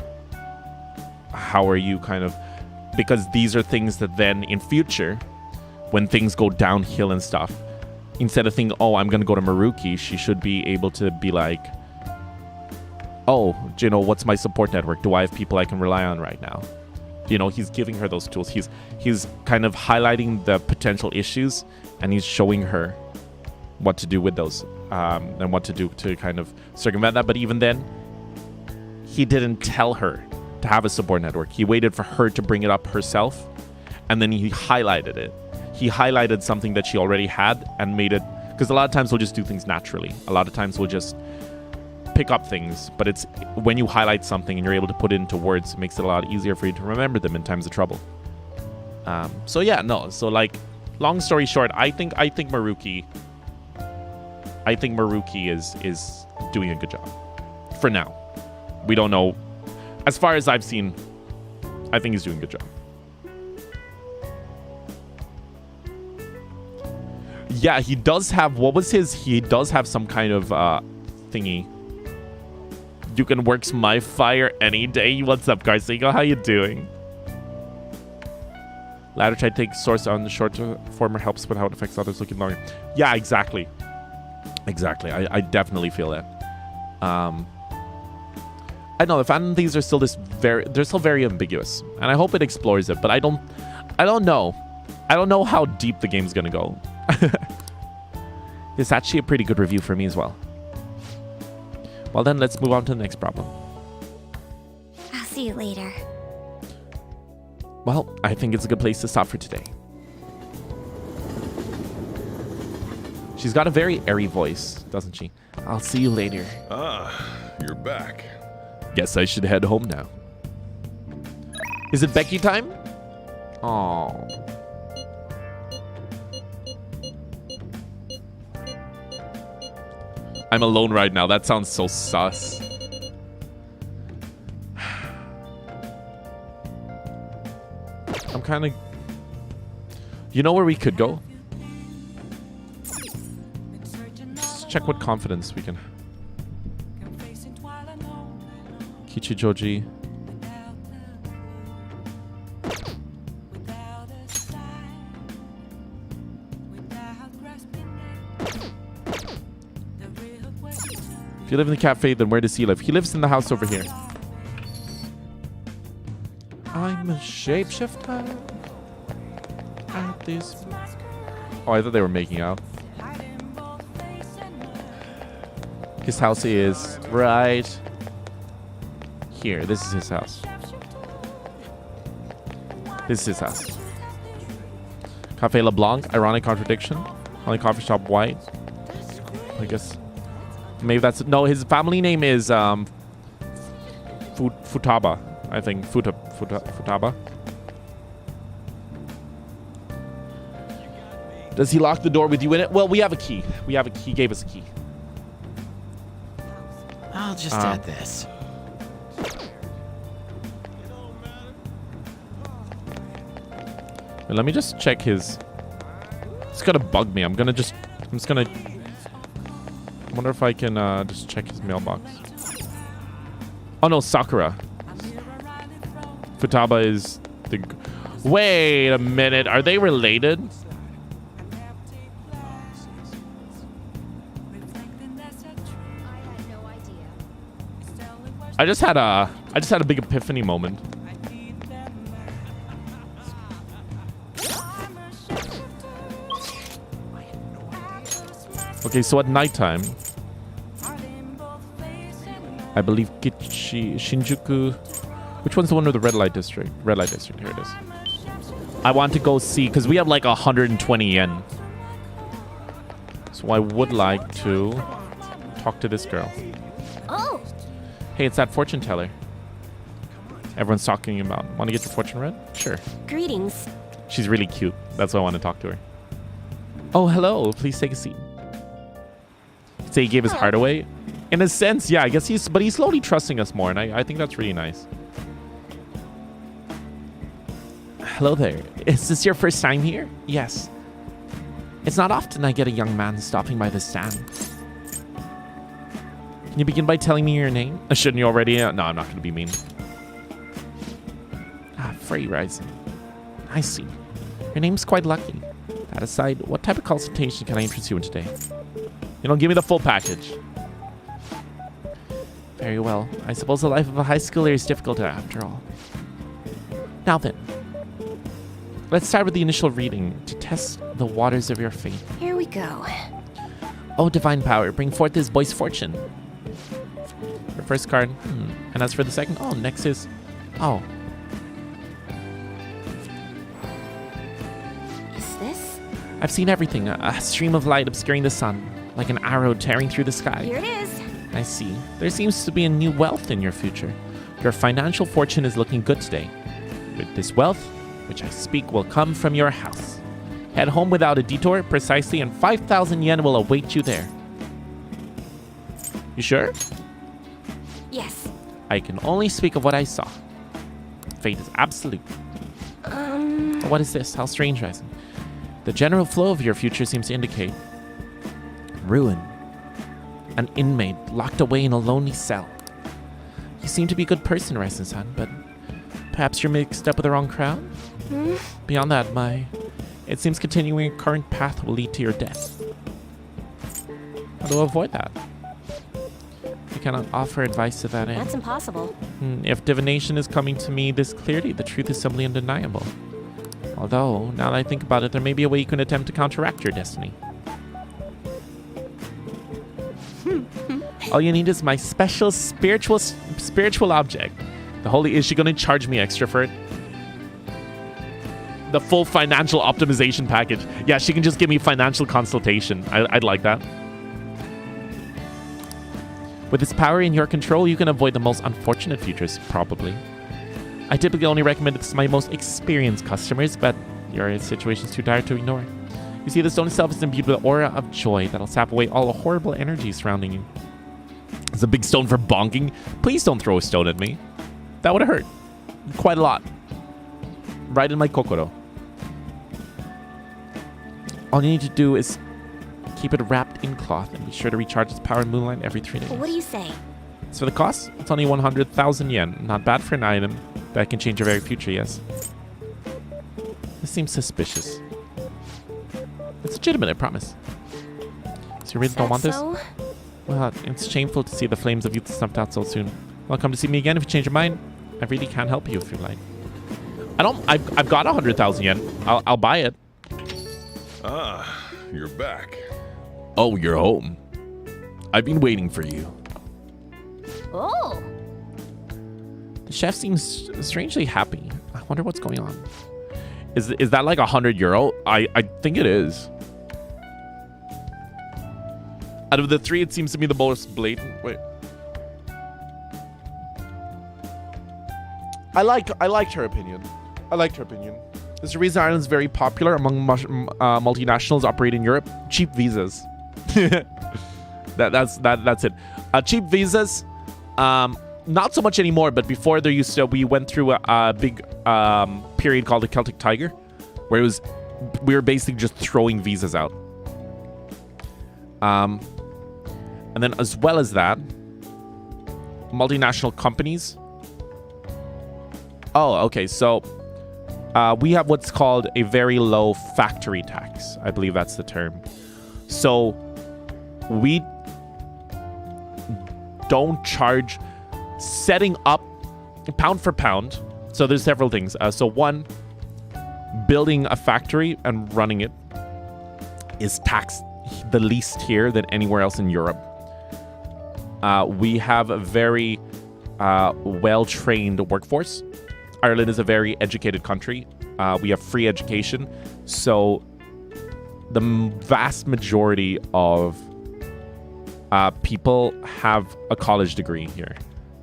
How are you because these are things that then in future, when things go downhill and stuff, instead of thinking, oh, I'm going to go to Maruki, she should be able to be like, oh, what's my support network? Do I have people I can rely on right now? He's giving her those tools. He's kind of highlighting the potential issues, and he's showing her what to do with those, and what to do to kind of circumvent that. But even then, he didn't tell her to have a support network. He waited for her to bring it up herself, and then he highlighted it. He highlighted something that she already had and made it, because a lot of times we'll just do things naturally. A lot of times we'll just pick up things, but it's when you highlight something and you're able to put it into words, it makes it a lot easier for you to remember them in times of trouble. So like, long story short, I think Maruki is doing a good job for now. We don't know. As far as I've seen, I think he's doing a good job. Yeah, he does have, he does have some kind of thingy. You can works my fire any day. What's up, Garcigo? How you doing? Ladder try to take source on the short former helps with how it affects others looking longer. Yeah, exactly. I definitely feel that. I know the Phantom Thieves are still they're still very ambiguous, and I hope it explores it, but I don't know. I don't know how deep the game's gonna go. It's actually a pretty good review for me as well. Well then, let's move on to the next problem. I'll see you later. Well, I think it's a good place to stop for today. She's got a very airy voice, doesn't she? I'll see you later. You're back. Guess I should head home now. Is it Becky time? Oh. I'm alone right now. That sounds so sus. I'm kind of... You know where we could go? Let's check what confidence we can... Kichijoji. If you live in the cafe, then where does he live? He lives in the house over here. I'm a shapeshifter at this... Oh, I thought they were making out. His house is right here. This is his house. This is his house. Cafe LeBlanc, ironic contradiction. Only coffee shop white. I guess... Maybe that's... No, his family name is Futaba. I think. Futaba. Does he lock the door with you in it? Well, we have a key. He gave us a key. I'll just add this. Let me just check his... It's gonna bug me. I'm just gonna... I wonder if I can just check his mailbox. Oh no, Sakura. Futaba is the... Wait a minute. Are they related? I just had a big epiphany moment. Okay, so at nighttime, I believe Shinjuku. Which one's the one with the red light district? Red light district. Here it is. I want to go see because we have like 120 yen. So I would like to talk to this girl. Oh, Hey, it's that fortune teller. Everyone's talking about. Want to get your fortune read? Sure. Greetings. She's really cute. That's why I want to talk to her. Oh, hello. Please take a seat. Say he gave his heart away. In a sense, yeah, I guess he's slowly trusting us more, and I think that's really nice. Hello there. Is this your first time here? Yes. It's not often I get a young man stopping by the stand. Can you begin by telling me your name? Shouldn't you already? No, I'm not going to be mean. Fray, Rizon. I see. Your name's quite lucky. That aside, what type of consultation can I interest you in today? You don't give me the full package. Very well. I suppose the life of a high schooler is difficult after all. Now then, let's start with the initial reading to test the waters of your faith. Here we go. Oh, divine power, bring forth this boy's fortune. Your first card. And as for the second, next is... Oh. Is this? I've seen everything. A stream of light obscuring the sun, like an arrow tearing through the sky. Here it is. I see. There seems to be a new wealth in your future. Your financial fortune is looking good today. With this wealth, which I speak, will come from your house. Head home without a detour, precisely, and 5,000 yen will await you there. You sure? Yes. I can only speak of what I saw. Fate is absolute. What is this? How strange, Rizon. The general flow of your future seems to indicate ruin. An inmate locked away in a lonely cell. You seem to be a good person, Rizon-san, but perhaps you're mixed up with the wrong crowd? Beyond that, it seems continuing your current path will lead to your death. How do I avoid that? I cannot offer advice to that end. That's impossible. If divination is coming to me this clearly, the truth is simply undeniable. Although, now that I think about it, there may be a way you can attempt to counteract your destiny. All you need is my special spiritual object. The holy, is she going to charge me extra for it? The full financial optimization package. Yeah, she can just give me financial consultation. I'd like that. With this power in your control, you can avoid the most unfortunate futures, probably. I typically only recommend it to my most experienced customers, but your situation is too dire to ignore. You see, the stone itself is imbued with an aura of joy that'll sap away all the horrible energy surrounding you. It's a big stone for bonking. Please don't throw a stone at me. That would have hurt. Quite a lot. Right in my kokoro. All you need to do is keep it wrapped in cloth and be sure to recharge its power in moonlight every 3 days. What do you say? As for the cost, it's only 100,000 yen. Not bad for an item that can change your very future, yes. This seems suspicious. It's legitimate, I promise. So you really don't want this? So? Well, it's shameful to see the flames of youth snuffed out so soon. Welcome to see me again if you change your mind. I really can't help you if you like. I've got 100,000 yen. I'll buy it. Ah, you're back. Oh, you're home. I've been waiting for you. Oh. The chef seems strangely happy. I wonder what's going on. Is that like €100? I think it is. Out of the 3, it seems to be the most blatant. Wait. I liked her opinion. I liked her opinion. There's a reason Ireland's very popular among multinationals operating in Europe. Cheap visas. That's it. Cheap visas. Not so much anymore, but before there used to, we went through a big period called the Celtic Tiger, where we were basically just throwing visas out. And then as well as that, multinational companies. Oh, okay. So we have what's called a very low factory tax. I believe that's the term. So we don't charge setting up pound for pound. So there's several things. So one, building a factory and running it is taxed the least here than anywhere else in Europe. We have a very well-trained workforce. Ireland is a very educated country. We have free education. So the vast majority of people have a college degree here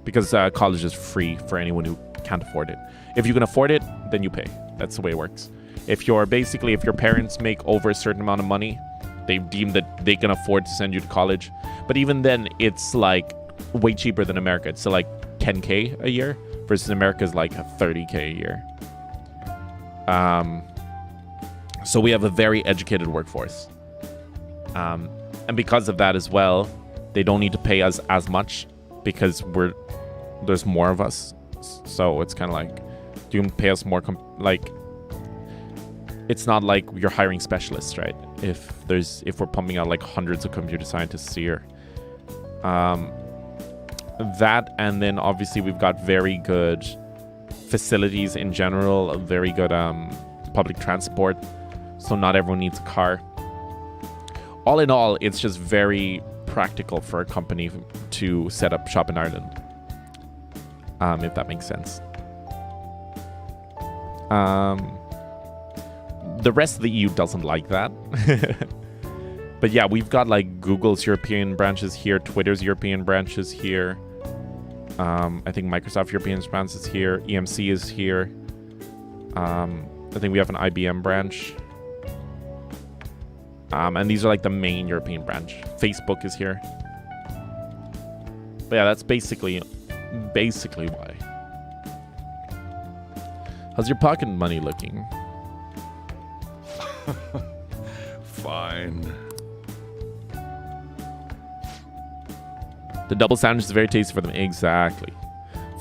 because college is free for anyone who can't afford it. If you can afford it, then you pay. That's the way it works. If your parents make over a certain amount of money, they deem that they can afford to send you to college. But even then, it's like way cheaper than America. It's like 10K a year versus America's like 30K a year. So we have a very educated workforce. And because of that as well, they don't need to pay us as much because there's more of us. So it's kind of like, you can pay us more, it's not like you're hiring specialists, right? If we're pumping out like hundreds of computer scientists a year. That, and then obviously we've got very good facilities in general, very good public transport, so not everyone needs a car. All in all, it's just very practical for a company to set up shop in Ireland, if that makes sense. The rest of the EU doesn't like that. But yeah, we've got like Google's European branches here, Twitter's European branches here. I think Microsoft European branch is here. EMC is here. I think we have an IBM branch. And these are like the main European branch. Facebook is here. But yeah, that's basically why. How's your pocket money looking? Fine. The double sandwich is very tasty for them. Exactly.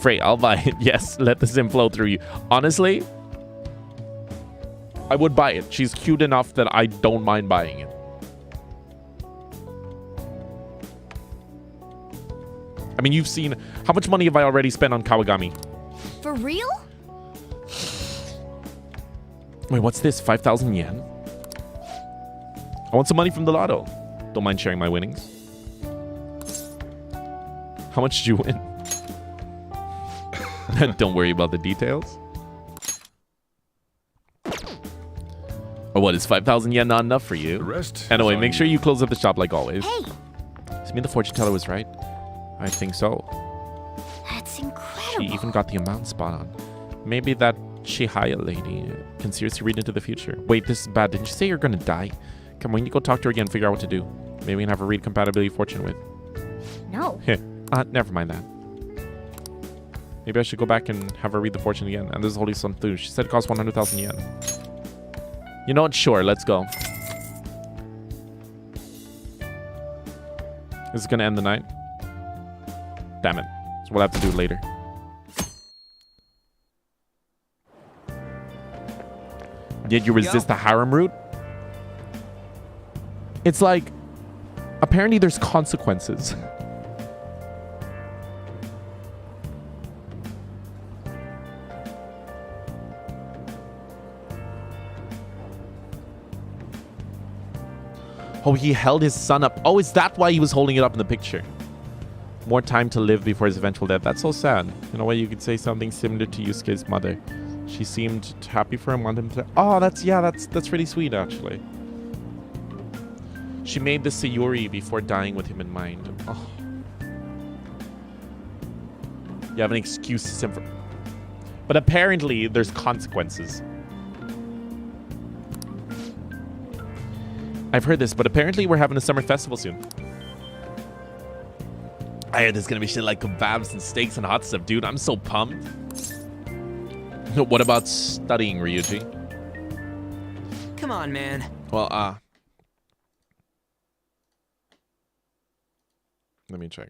Fray, I'll buy it. Yes, let the sim flow through you. Honestly, I would buy it. She's cute enough that I don't mind buying it. I mean, you've seen... How much money have I already spent on Kawagami? For real? Wait, what's this? 5,000 yen? I want some money from the lotto. Don't mind sharing my winnings. How much did you win? Don't worry about the details. Or what, is 5,000 yen not enough for you? The rest. Anyway, make sure you close up the shop like always. Hey! Does it mean the fortune teller was right? I think so. That's incredible. She even got the amount spot on. Maybe that Chihaya lady can seriously read into the future. Wait, this is bad. Didn't you say you're gonna die? Come on, we need to go talk to her again and figure out what to do. Maybe we can have her read compatibility fortune with. No. Never mind that. Maybe I should go back and have her read the fortune again. And this is Holy Sun Thu. She said it costs 100,000 yen. You know what? Sure, let's go. This is gonna end the night. Damn it. So we'll have to do it later. Did you resist the harem route? It's like, apparently there's consequences. Oh, he held his son up. Oh, is that why he was holding it up in the picture? More time to live before his eventual death. That's so sad. In a way, you could say something similar to Yusuke's mother. She seemed happy for him, wanted him to... Oh, that's really sweet, actually. She made the Sayuri before dying with him in mind. Oh. You have an excuse to sim for... But apparently, there's consequences. I've heard this, but apparently we're having a summer festival soon. I heard there's gonna be shit like kebabs and steaks and hot stuff, dude. I'm so pumped. What about studying, Ryuji? Come on, man. Well, let me check.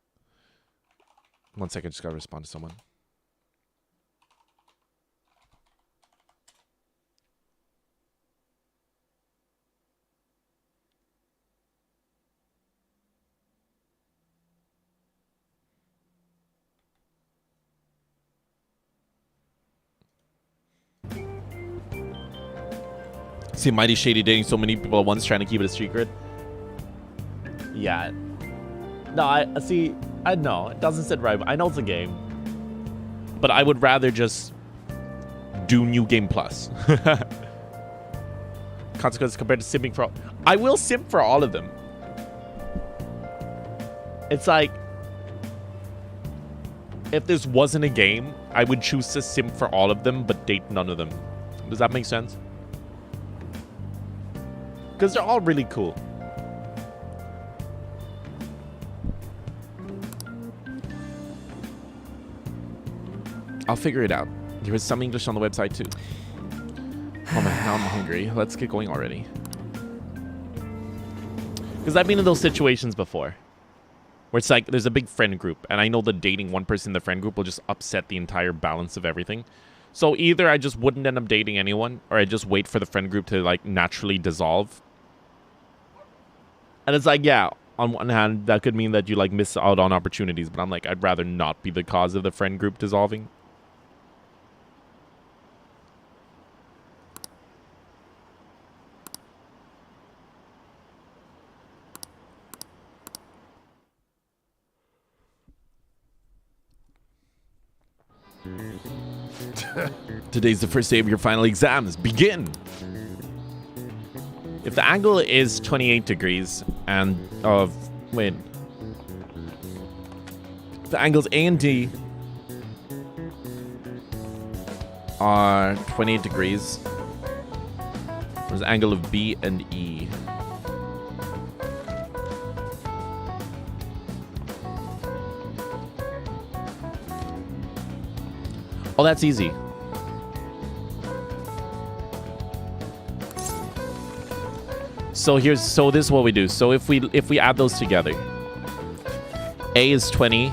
1 second, just gotta respond to someone. See, Mighty Shady dating so many people at once, trying to keep it a secret. Yeah. No, I see. I know it doesn't sit right. I know it's a game, but I would rather just do New Game Plus. Consequences compared to simping for all. I will simp for all of them. It's like, if this wasn't a game, I would choose to simp for all of them, but date none of them. Does that make sense? Because they're all really cool. I'll figure it out. There is some English on the website too. Oh man, now I'm hungry. Let's get going already. Because I've been in those situations before. Where it's like, there's a big friend group. And I know that dating one person in the friend group will just upset the entire balance of everything. So either I just wouldn't end up dating anyone. Or I just wait for the friend group to like naturally dissolve. And it's like, yeah, on one hand, that could mean that you like miss out on opportunities. But I'm like, I'd rather not be the cause of the friend group dissolving. Today's the first day of your final exams. Begin! If the angle is 28 degrees and wait. If the angles A and D are 28 degrees, where's the angle of B and E? Oh, that's easy. So this is what we do. So if we add those together, A is 20,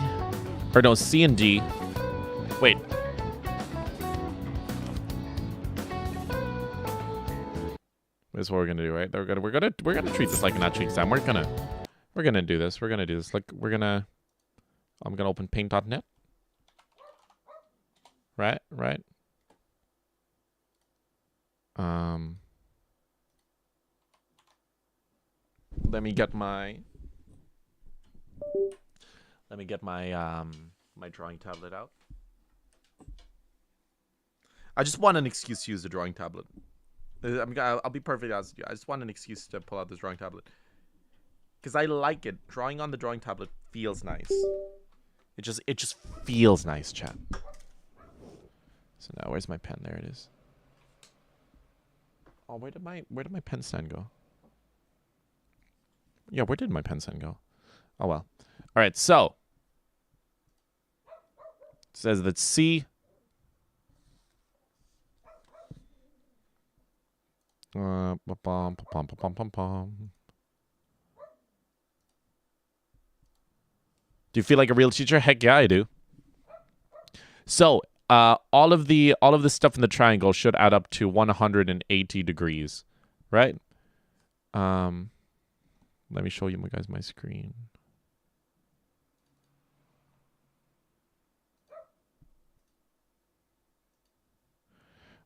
or no, C and D. Wait. This is what we're gonna do, right? We're gonna treat this like an actual exam. We're gonna do this. We're gonna do this. Like I'm gonna open paint.net. Right. Let me get my my drawing tablet out. I just want an excuse to use the drawing tablet. I'll be perfectly honest with you. I just want an excuse to pull out this drawing tablet. Because I like it. Drawing on the drawing tablet feels nice. It just feels nice, chat. So now where's my pen? There it is. Oh, where did my pen stand go? Yeah, where did my pen stand go? Oh well. All right, so it says that C Do you feel like a real teacher? Heck yeah, I do. So, all of the stuff in the triangle should add up to 180 degrees, right? Let me show you guys my screen.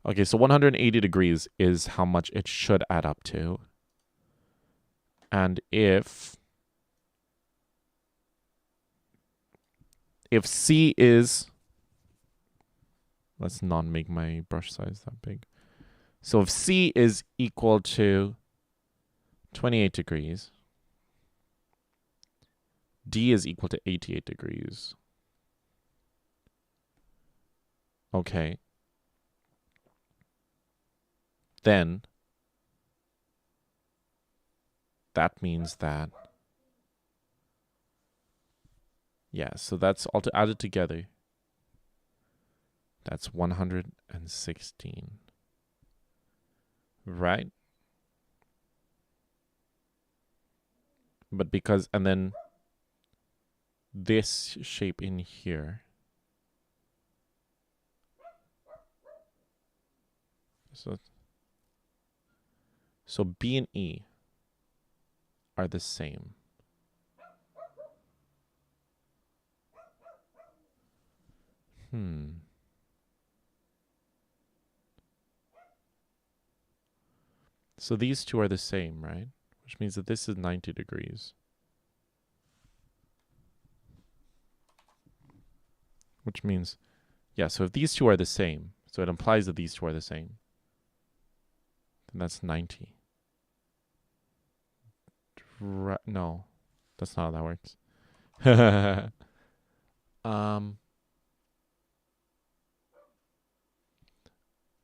Okay, so 180 degrees is how much it should add up to. And if C is, let's not make my brush size that big. So if C is equal to 28 degrees, D is equal to 88 degrees. Okay. Then that means that, yeah, so that's all added together. That's 116. Right? But because, and then this shape in here. So B and E are the same. So these two are the same, right? Which means that this is 90 degrees. Which means, yeah, so if these two are the same, so it implies that these two are the same, then that's 90. No, that's not how that works.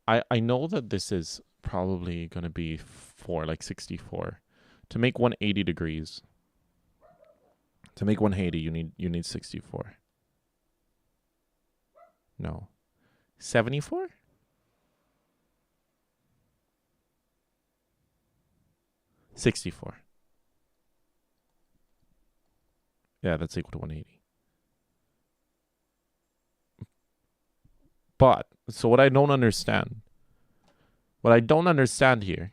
I know that this is probably going to be 64. To make 180 degrees, to make 180, you need 64. No. 74? $64. Yeah, that's equal to 180. But, so what I don't understand here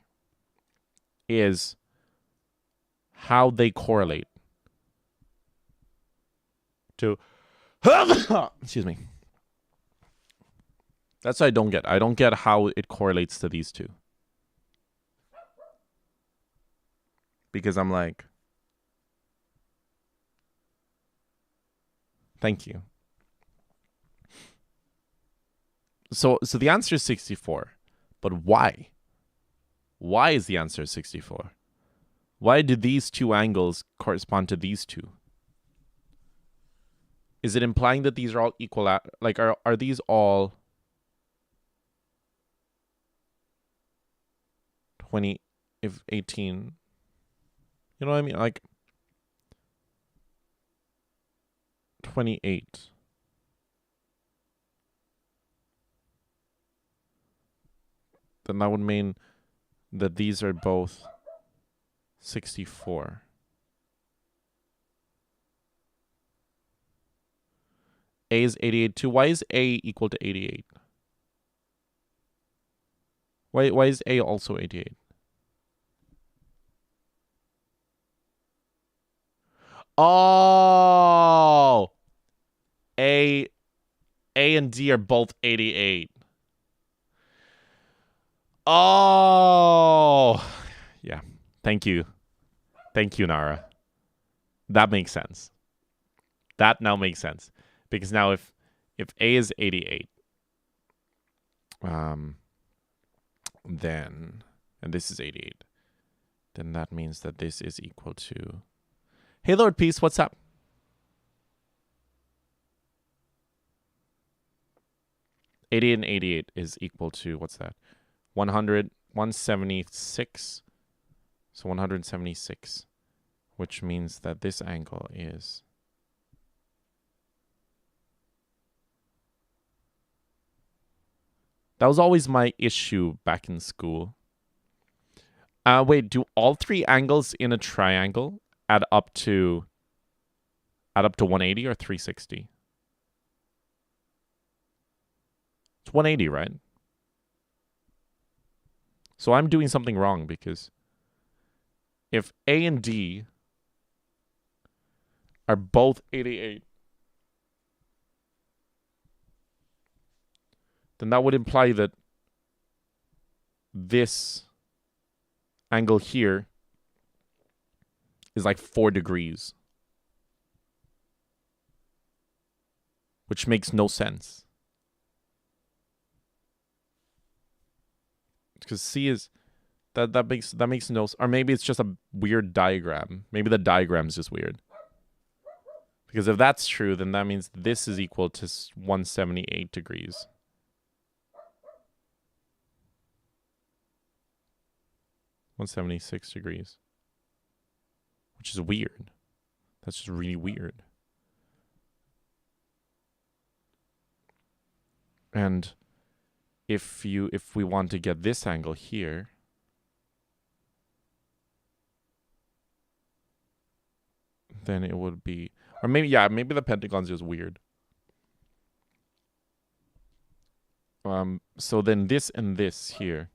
is how they correlate to, excuse me. That's what I don't get. I don't get how it correlates to these two. Because I'm like, thank you. So the answer is 64. But why? Why is the answer 64? Why do these two angles correspond to these two? Is it implying that these are all equal? Like, are these all 20, if 18? You know what I mean? Like 28. Then that would mean that these are both 64. A is 88 too. Why is A equal to 88? Why is A also 88? Oh, A and D are both 88. Oh, yeah. Thank you, Nara. That makes sense. That now makes sense because now if A is 88, then and this is 88, then that means that this is equal to. Hey, Lord Peace, what's up? $88 and 88 is equal to, what's that? 176. So 176, which means that this angle is. That was always my issue back in school. Wait, do all three angles in a triangle add up to 180 or 360? It's 180, right? So I'm doing something wrong because if A and D are both 88, then that would imply that this angle here is like 4 degrees, which makes no sense. Because C is that makes no, or maybe it's just a weird diagram. Maybe the diagram is just weird. Because if that's true, then that means this is equal to 178 degrees. $176 degrees. Which is weird. That's just really weird. And if we want to get this angle here, then it would be, or maybe, yeah, maybe the pentagon's just weird. So then this and this here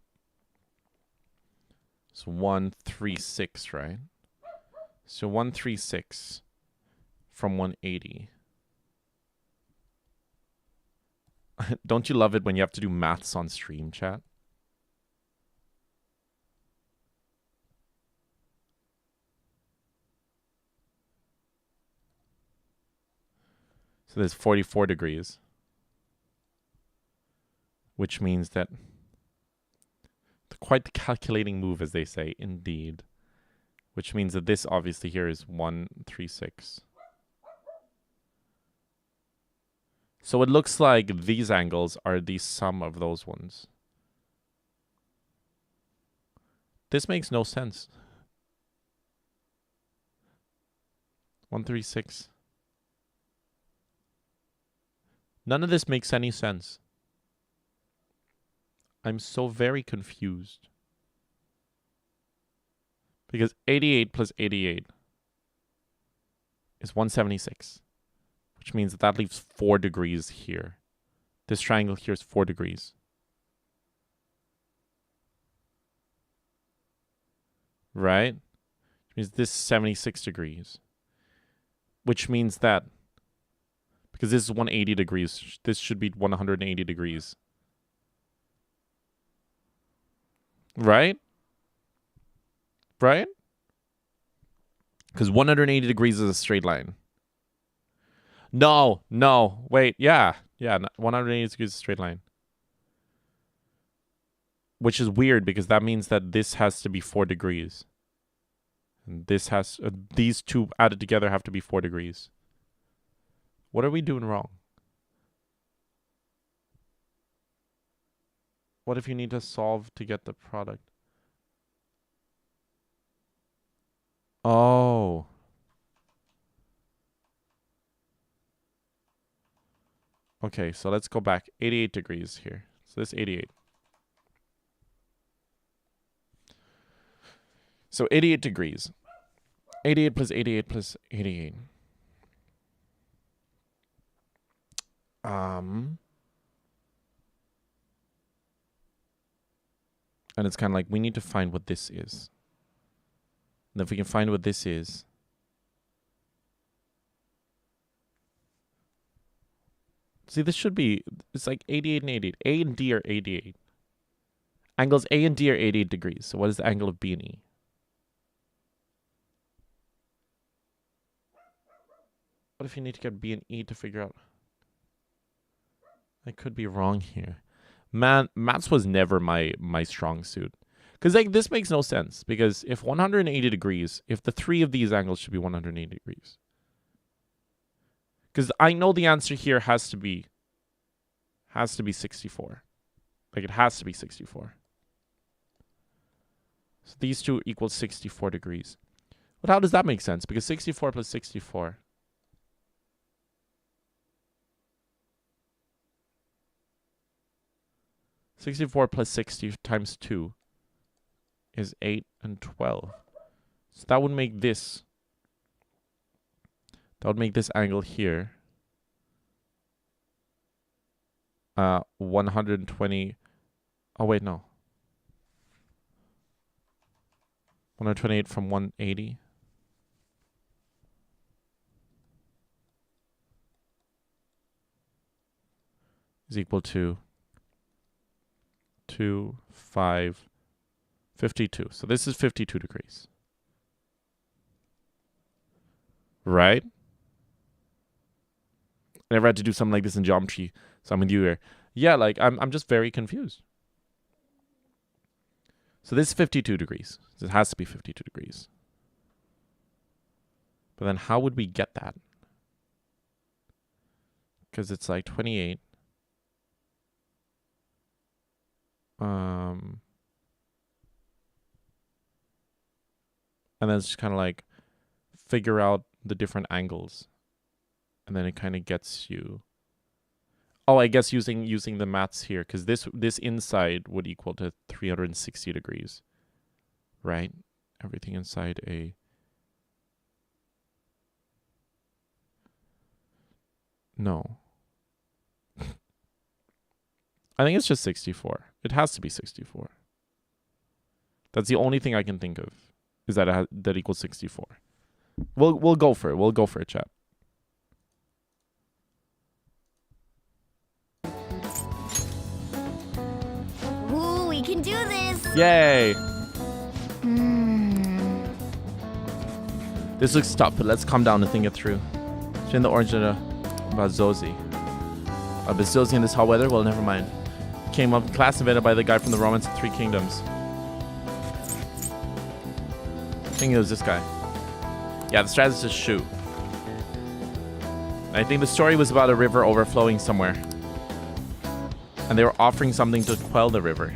is 136, right? So 136 from 180. Don't you love it when you have to do maths on stream, chat? So there's 44 degrees. Which means that quite the calculating move, as they say, indeed. Which means that this obviously here is 136. So it looks like these angles are the sum of those ones. This makes no sense. 136. None of this makes any sense. I'm so very confused. Because 88 plus 88 is 176. Which means that that leaves 4 degrees here. This triangle here is 4 degrees. Right? Which means this is 76 degrees. Which means that, because this is 180 degrees, this should be 180 degrees. Right? Right? Because 180 degrees is a straight line. No, wait, yeah, 180 degrees is a straight line. Which is weird because that means that this has to be 4 degrees. And this has, these two added together have to be 4 degrees. What are we doing wrong? What if you need to solve to get the product? Oh. Okay, so let's go back. 88 degrees here. So this 88. So 88 degrees. 88 plus 88 plus 88. And it's kind of like, we need to find what this is. And if we can find what this is, see, this should be, it's like 88 and 88. A and D are 88. Angles A and D are 88 degrees. So what is the angle of B and E? What if you need to get B and E to figure out? I could be wrong here. Man, maths was never my strong suit. Because like this makes no sense. Because if 180 degrees, if the three of these angles should be 180 degrees. Because I know the answer here has to be 64. Like it has to be 64. So these two equal 64 degrees. But how does that make sense? Because 64 plus 64. +64 plus 60 times 2 is 8 and 12. So that would make this. That would make this angle here 120. Oh, wait, no. 128 from 180. Is equal to 2, 5, 52. So this is 52 degrees. Right? I never had to do something like this in geometry, so I'm with you here. Yeah, like I'm just very confused. So this is 52 degrees. So it has to be 52 degrees. But then how would we get that? Because it's like 28. And then it's just kind of like figure out the different angles. And then it kind of gets you. Oh, I guess using the maths here, because this inside would equal to 360 degrees. Right? Everything inside a. No. I think it's just 64. It has to be 64. That's the only thing I can think of, is that that equals 64. We'll go for it. We'll go for it, chat. Ooh, we can do this! Yay! This looks tough, but let's calm down and think it through. Change the orange to Bazozi. A Bazozi in this hot weather? Well, never mind. Came up class invented by the guy from the Romance of Three Kingdoms. I think it was this guy. Yeah, the strategist is Shu. I think the story was about a river overflowing somewhere. And they were offering something to quell the river.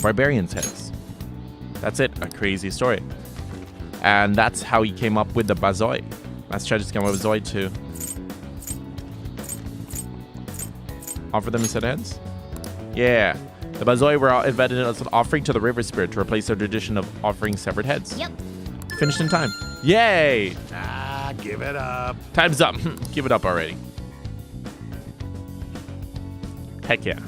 Barbarians' heads. That's it. A crazy story. And that's how he came up with the Bazoi. That strategist came up with Bazoi too. Offer them instead of heads? Yeah. The Bazoi were invented as an offering to the river spirit to replace their tradition of offering severed heads. Yep. Finished in time. Yay! Ah, give it up. Time's up. Give it up already. Heck yeah.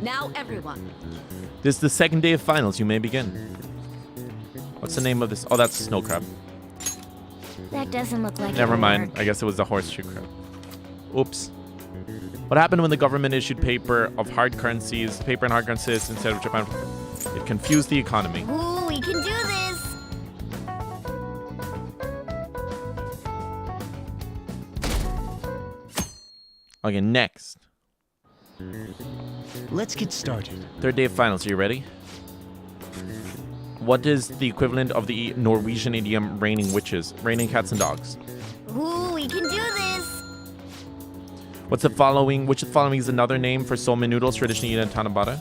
Now everyone. This is the second day of finals. You may begin. What's the name of this? Oh, that's a snow crab. That doesn't look like Never it'll mind. work. I guess it was the horseshoe crab. Oops. What happened when the government issued paper and hard currencies instead of Japan? It confused the economy. Ooh, we can do this. Okay, next. Let's get started. Third day of finals. Are you ready? What is the equivalent of the Norwegian idiom raining witches? Raining cats and dogs. Ooh, we can do this. What's the following? Which of the following is another name for somen noodles traditionally eaten in Tanabata?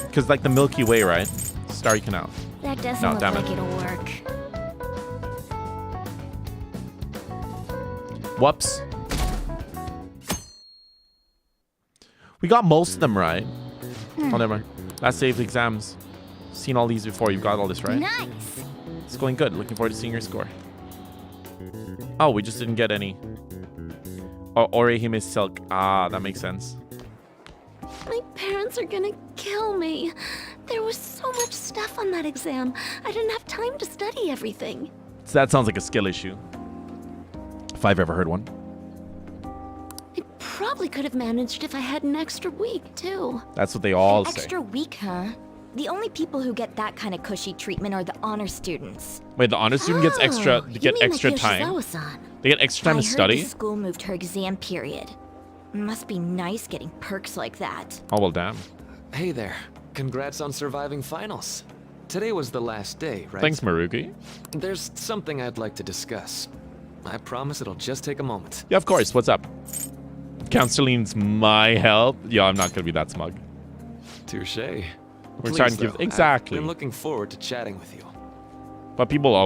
Because like the Milky Way, right? Starry Canal. That doesn't No, look damn it. like it'll work. Whoops. We got most of them right. Oh, never mind. Last day of exams. Seen all these before. You've got all this right. Nice. It's going good. Looking forward to seeing your score. Oh, we just didn't get any. Oh, Orihime Silk. Ah, that makes sense. My parents are gonna kill me. There was so much stuff on that exam. I didn't have time to study everything. So that sounds like a skill issue. If I've ever heard one. I probably could have managed if I had an extra week, too. That's what they all An say. extra week, huh? The only people who get that kind of cushy treatment are the honor students. Wait, the honor student gets extra. Oh, They you get mean extra like time. Yoshizawa-san. They get extra time I to heard study. the school moved her exam period. Must be nice getting perks like that. Oh well, damn. Hey there. Congrats on surviving finals. Today was the last day, right? Thanks, Maruki. There's something I'd like to discuss. I promise it'll just take a moment. Yeah, of course. What's up? Counselor needs my help. Yeah, I'm not gonna be that smug. Touché. We're Please, trying to give though, exactly. I've been looking forward to chatting with you. But people will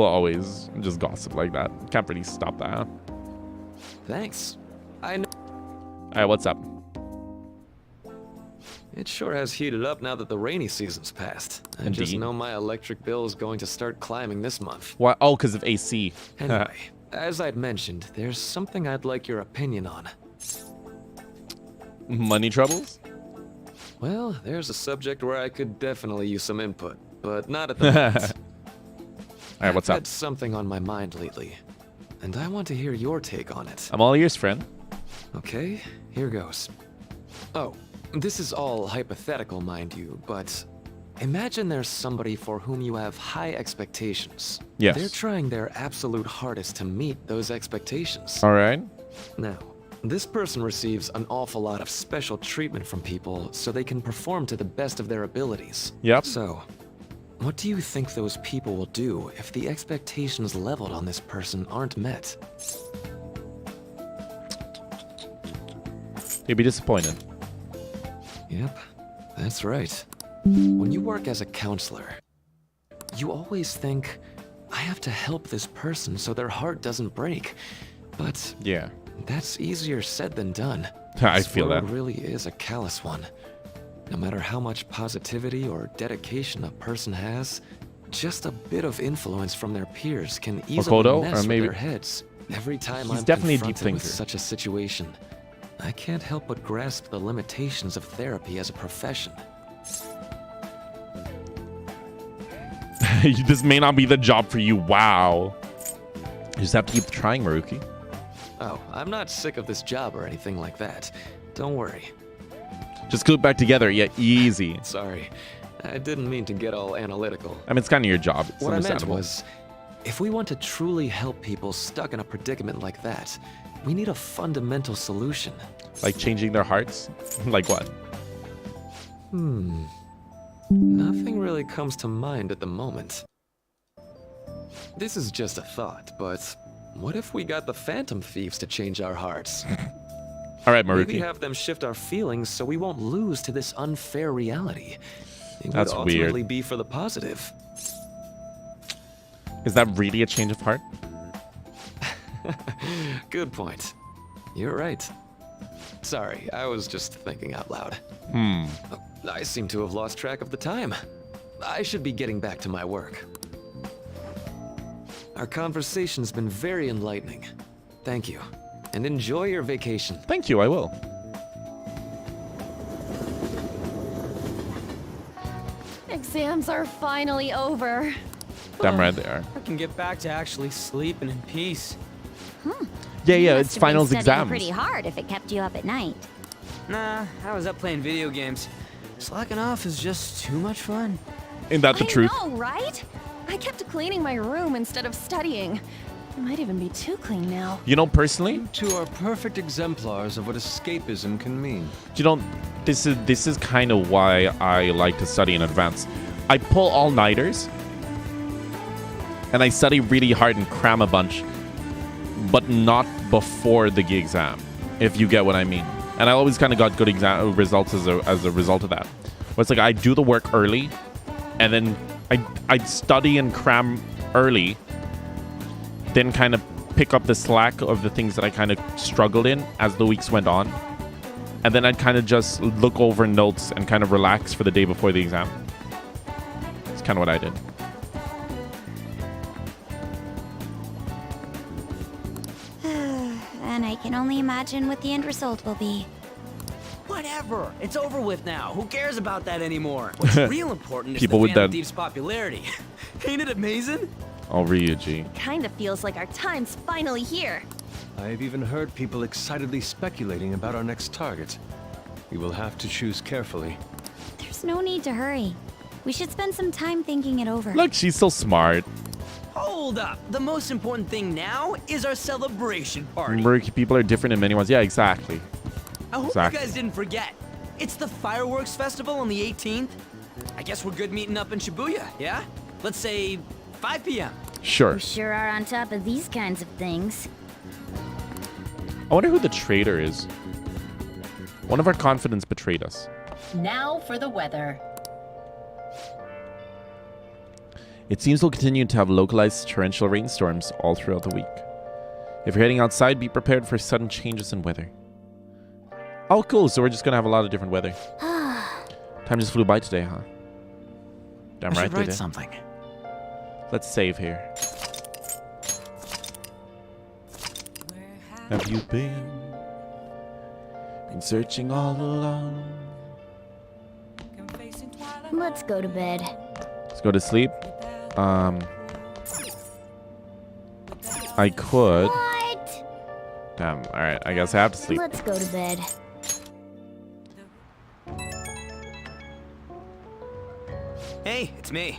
always just gossip like that. Can't really stop that. Huh? Thanks. I know All right, what's up? it sure has heated up now that the rainy season's passed. I just Indeed. know my electric bill is going to start climbing this month. Why? Oh, because of AC. Anyway, as I'd mentioned, there's something I'd like your opinion on. Money troubles? Well, there's a subject where I could definitely use some input, but not at the moment. All right, what's I've up? had something on my mind lately, and I want to hear your take on it. I'm all ears, friend. Okay, here goes. Oh, this is all hypothetical, mind you, but imagine there's somebody for whom you have high expectations. Yes. They're trying their absolute hardest to meet those expectations. All right. Now, this person receives an awful lot of special treatment from people so they can perform to the best of their abilities. Yep. So, what do you think those people will do if the expectations leveled on this person aren't met? You'd be disappointed. Yep, that's right. When you work as a counselor, you always think, I have to help this person so their heart doesn't break. But Yeah. that's easier said than done. I This feel that. world really is a callous one. No matter how much positivity or dedication a person has, just a bit of influence from their peers can easily Makoto, mess or with maybe- their heads. Every time He's I'm definitely a deep confronted with thinker. such a situation, I can't help but grasp the limitations of therapy as a profession. This may not be the job for you. Wow. You just have to keep trying, Maruki. Oh, I'm not sick of this job or anything like that. Don't worry. Just glue it back together. Yeah, easy. Sorry. I didn't mean to get all analytical. I mean, it's kind of your job. It's What I meant understandable. was, if we want to truly help people stuck in a predicament like that, we need a fundamental solution. Like changing their hearts? Like what? Nothing really comes to mind at the moment. This is just a thought, but what if we got the Phantom Thieves to change our hearts? All right, Maybe Maruki. have them shift our feelings so we won't lose to this unfair reality. It That's would weird. ultimately be for the positive. Is that really a change of heart? Good point. You're right. Sorry, I was just thinking out loud. I seem to have lost track of the time. I should be getting back to my work. Our conversation's been very enlightening. Thank you. And enjoy your vacation. Thank you, I will. Exams are finally over. Damn right they are. I can get back to actually sleeping in peace. Yeah, You yeah, must it's have been finals studying exams. pretty hard if it kept you up at night. Nah, I was up playing video games. Slacking off is just too much fun. Ain't that the truth? I know, right? I kept cleaning my room instead of studying. It might even be too clean now. You know, personally, Two are perfect exemplars of what escapism can mean. you don't. This is kind of why I like to study in advance. I pull all-nighters, and I study really hard and cram a bunch, but not before the exam, if you get what I mean. And I always kind of got good exam results as a result of that. But it's like I do the work early, and then I'd study and cram early, then kind of pick up the slack of the things that I kind of struggled in as the weeks went on. And then I'd kind of just look over notes and kind of relax for the day before the exam. It's kind of what I did. And I can only imagine what the end result will be. Whatever. It's over with now. Who cares about that anymore? What's real important is People the with Phantom that- Thieves' popularity. Ain't it amazing? Oh, Ryuji. Kinda feels like our time's finally here. I have even heard people excitedly speculating about our next target. We will have to choose carefully. There's no need to hurry. We should spend some time thinking it over. Look, she's so smart. Hold up. The most important thing now is our celebration party. Murky people are different in many ways. Yeah, exactly. I hope Exactly. you guys didn't forget. It's the fireworks festival on the 18th. I guess we're good meeting up in Shibuya, yeah? Let's say 5 p.m. Sure. You sure are on top of these kinds of things. I wonder who the traitor is. One of our confidants betrayed us. Now for the weather. It seems we'll continue to have localized torrential rainstorms all throughout the week. If you're heading outside, be prepared for sudden changes in weather. Oh, cool. So we're just going to have a lot of different weather. Time just flew by today, huh? Damn I right should they write did. something. Let's save here. Have you been searching all along? Let's go to bed. Let's go to sleep. I could. What? Damn. All right. I guess I have to sleep. Let's go to bed. Hey, it's me.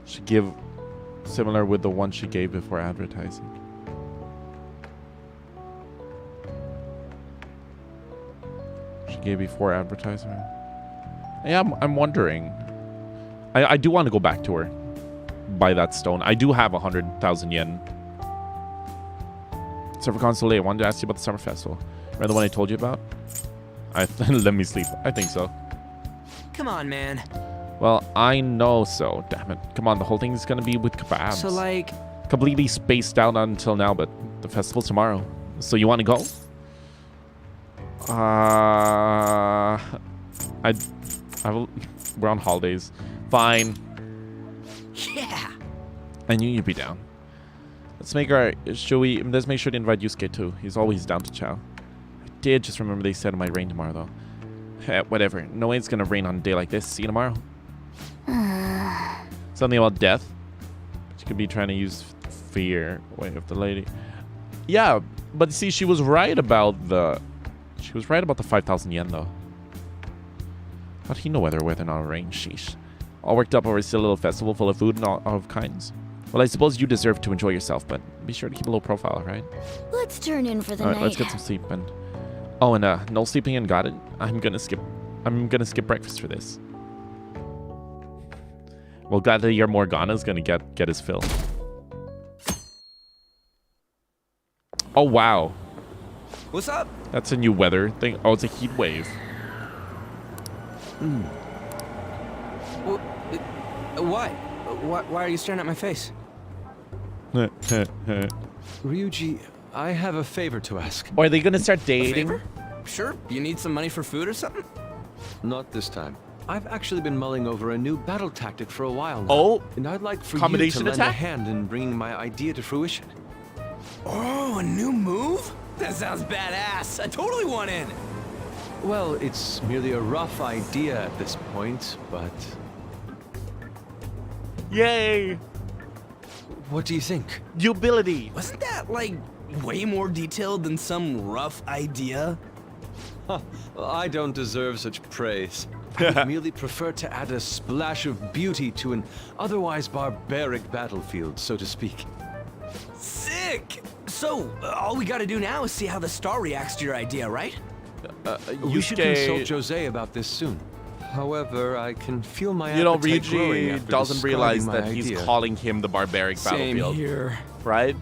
Should give similar with the one she gave before advertising. She gave before advertising. Yeah, I'm wondering. I do want to go back to her. Buy that stone. I do have 100,000 yen. Server Console, I wanted to ask you about the summer festival. Remember the one I told you about? Let me sleep. I think so. Come on, man. Well, I know so. Damn it. Come on, the whole thing is going to be with kebabs. So, like, Completely spaced out until now, but the festival's tomorrow. So you want to go? We're on holidays. Fine. yeah. I knew you'd be down. Let's make let's make sure to invite Yusuke too. He's always down to chow. I did just remember they said it might rain tomorrow though. Whatever. No way it's gonna rain on a day like this. See you tomorrow. Something about death. She could be trying to use fear. Wait, of the lady. Yeah, but see, she was right about the 5,000 yen though. How'd he know whether or not arranged? Sheesh. All worked up over a silly little festival full of food and all of kinds. Well, I suppose you deserve to enjoy yourself, but be sure to keep a low profile, right? Let's turn in for the All right, night. let's get some sleep. And oh, and no sleeping in. Got it. I'm gonna skip breakfast for this. Well, glad that your Morgana's gonna get his fill. Oh wow, What's up? that's a new weather thing. Oh, it's a heat wave. Why? Why are you staring at my face? Ryuji, I have a favor to ask. Or are they gonna start dating? Favor? Sure. You need some money for food or something? Not this time. I've actually been mulling over a new battle tactic for a while now. Oh, and I'd like for you to combination lend a attack? hand in bringing my idea to fruition. Oh, a new move? That sounds badass. I totally want in. Well, it's merely a rough idea at this point, but Yay! what do you think? Utility. Wasn't that, like, way more detailed than some rough idea? Well, I don't deserve such praise. I would merely prefer to add a splash of beauty to an otherwise barbaric battlefield, so to speak. Sick! So, all we gotta do now is see how the star reacts to your idea, right? We should consult Jose about this soon. However, I can feel my You know, appetite growing Ryuji after doesn't describing realize my that he's idea. calling him the barbaric Same battlefield, here. right?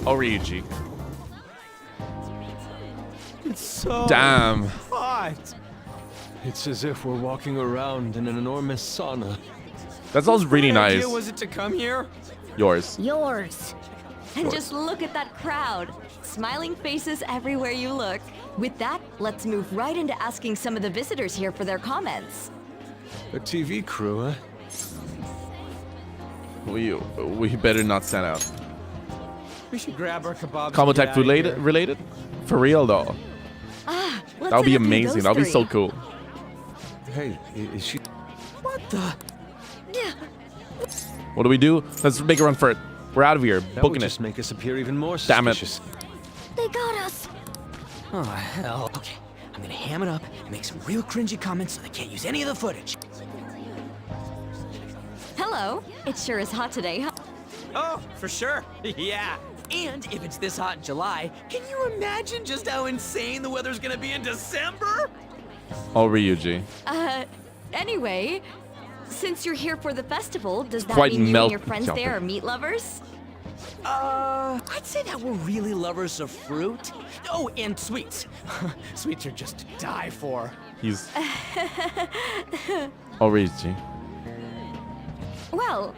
Oh, Ryuji. It's so Damn. hot. It's as if we're walking around in an enormous sauna. That sounds really What nice. idea was it to come here? Yours. Yours. And just look at that crowd. Smiling faces everywhere you look. With that, let's move right into asking some of the visitors here for their comments. A TV crew, huh? We better not stand out. We should grab our kebabs. Combo and get tech food outta here. related? For real though. Let's That would be interview amazing. those That would be so three. cool. Hey, is she... What the? What do we do? Let's make a run for it. We're out of here. That would Booking just it. make us appear even more Damn it. suspicious. They got us. Oh, hell. Okay, I'm gonna ham it up and make some real cringy comments so they can't use any of the footage. Hello. It sure is hot today, huh? Oh, for sure. Yeah. And if it's this hot in July, can you imagine just how insane the weather's gonna be in December? Oh, Ryuji. Anyway, since you're here for the festival, does that quite mean you and melt- your friends jumping. there are meat lovers? I'd say that we're really lovers of fruit. Oh, and sweets. Sweets are just to die for. He's. Oh, Ryuji. Well,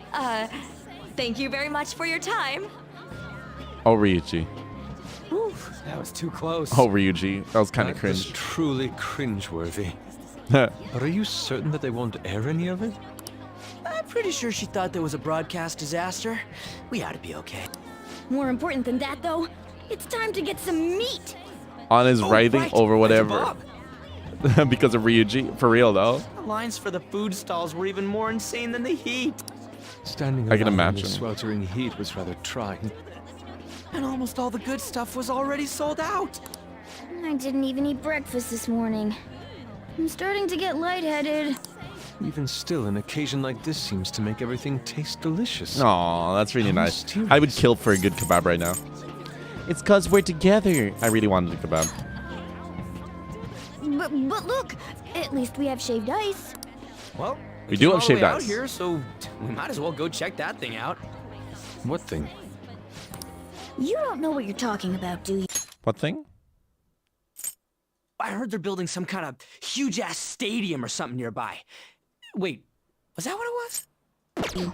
thank you very much for your time. Oh, Ryuji. Oof, that was too close. Oh, Ryuji. That was kind of That was cringe. truly cringeworthy. But are you certain that they won't air any of it? I'm pretty sure she thought there was a broadcast disaster. We ought to be okay. More important than that, though, it's time to get some meat. On his writhing right, over a whatever. kebab. Because of Ryuji. For real though. The lines for the food stalls were even more insane than the heat. Standing I can around in imagine. the sweltering heat was rather trying. And almost all the good stuff was already sold out. I didn't even eat breakfast this morning. I'm starting to get lightheaded. Even still, an occasion like this seems to make everything taste delicious. Aw, that's really How nice. mysterious. I would kill for a good kebab right now. It's cause we're together. I really wanted a kebab. But look, at least we have shaved ice. Well, We do came have all the way shaved out ice. here, so we might as well go check that thing out. What thing? You don't know what you're talking about, do you? What thing? I heard they're building some kind of huge-ass stadium or something nearby. Wait, was that what it was?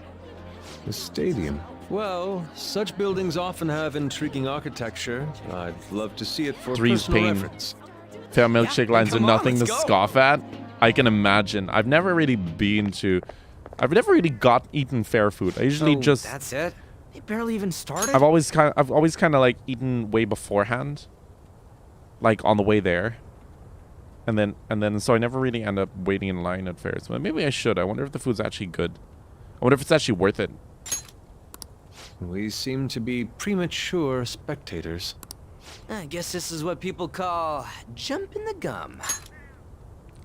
The stadium. Well, such buildings often have intriguing architecture. I'd love to see it for Three's personal pain. reference. Fair milkshake lines are come on, nothing to let's go. scoff at. I can imagine. I've never really eaten fair food. I usually just. That's it? They barely even started? I've always kind of like eaten way beforehand, like on the way there, and then so I never really end up waiting in line at fairs. But maybe I should. I wonder if the food's actually good. I wonder if it's actually worth it. We seem to be premature spectators. I guess this is what people call jumping the gum.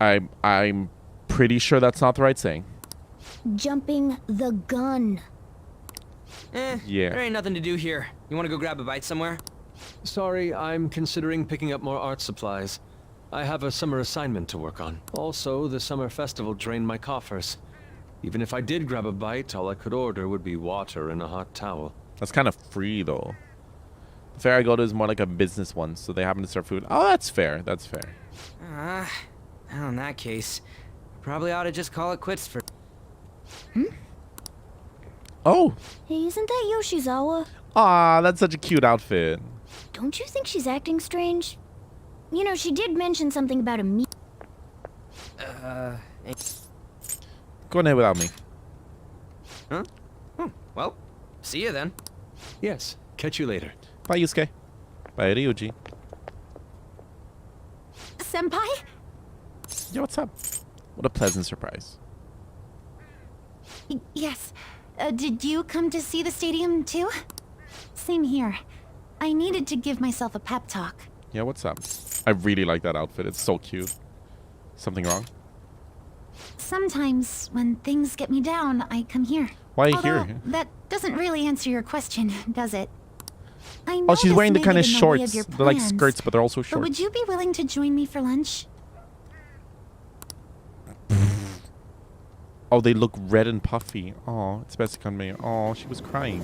I'm pretty sure that's not the right saying. Jumping the gun. Yeah. There ain't nothing to do here. You want to go grab a bite somewhere? Sorry, I'm considering picking up more art supplies. I have a summer assignment to work on. Also, the summer festival drained my coffers. Even if I did grab a bite, all I could order would be water and a hot towel. That's kind of free, though. The fair I go to is more like a business one, so they happen to serve food. Oh, that's fair. That's fair. Well, in that case, probably ought to just call it quits for... Oh. Hey, isn't that Yoshizawa? Aw, that's such a cute outfit. Don't you think she's acting strange? You know, she did mention something about a meat. Go ahead without me. Huh? Well, see you then. Yes, catch you later. Bye, Yusuke. Bye, Ryuji. Senpai? Yo, what's up? What a pleasant surprise. Yes. Did you come to see the stadium too? Same here. I needed to give myself a pep talk. Yeah, what's up? I really like that outfit. It's so cute. Something wrong? Sometimes, when things get me down, I come here. Why are you Although, here? that doesn't really answer your question, does it? I know Oh, she's this wearing the may kind of get in the way shorts. your They're like plans, skirts, but they're also But shorts. would you be willing to join me for lunch? Oh, they look red and puffy. Oh, it's best to come to me. Oh, she was crying.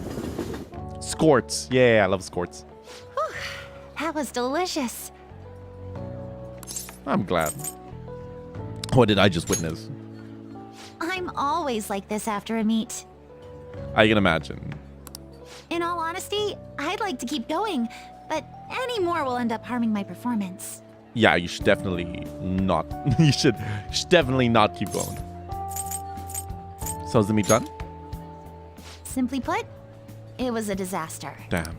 Skorts. Yeah, I love skorts. That was delicious. I'm glad. What did I just witness? I'm always like this after a meet. I can imagine. In all honesty, I'd like to keep going, but any more will end up harming my performance. Yeah, you should definitely not. you should definitely not keep going. So is the meet done? Simply put, it was a disaster. Damn.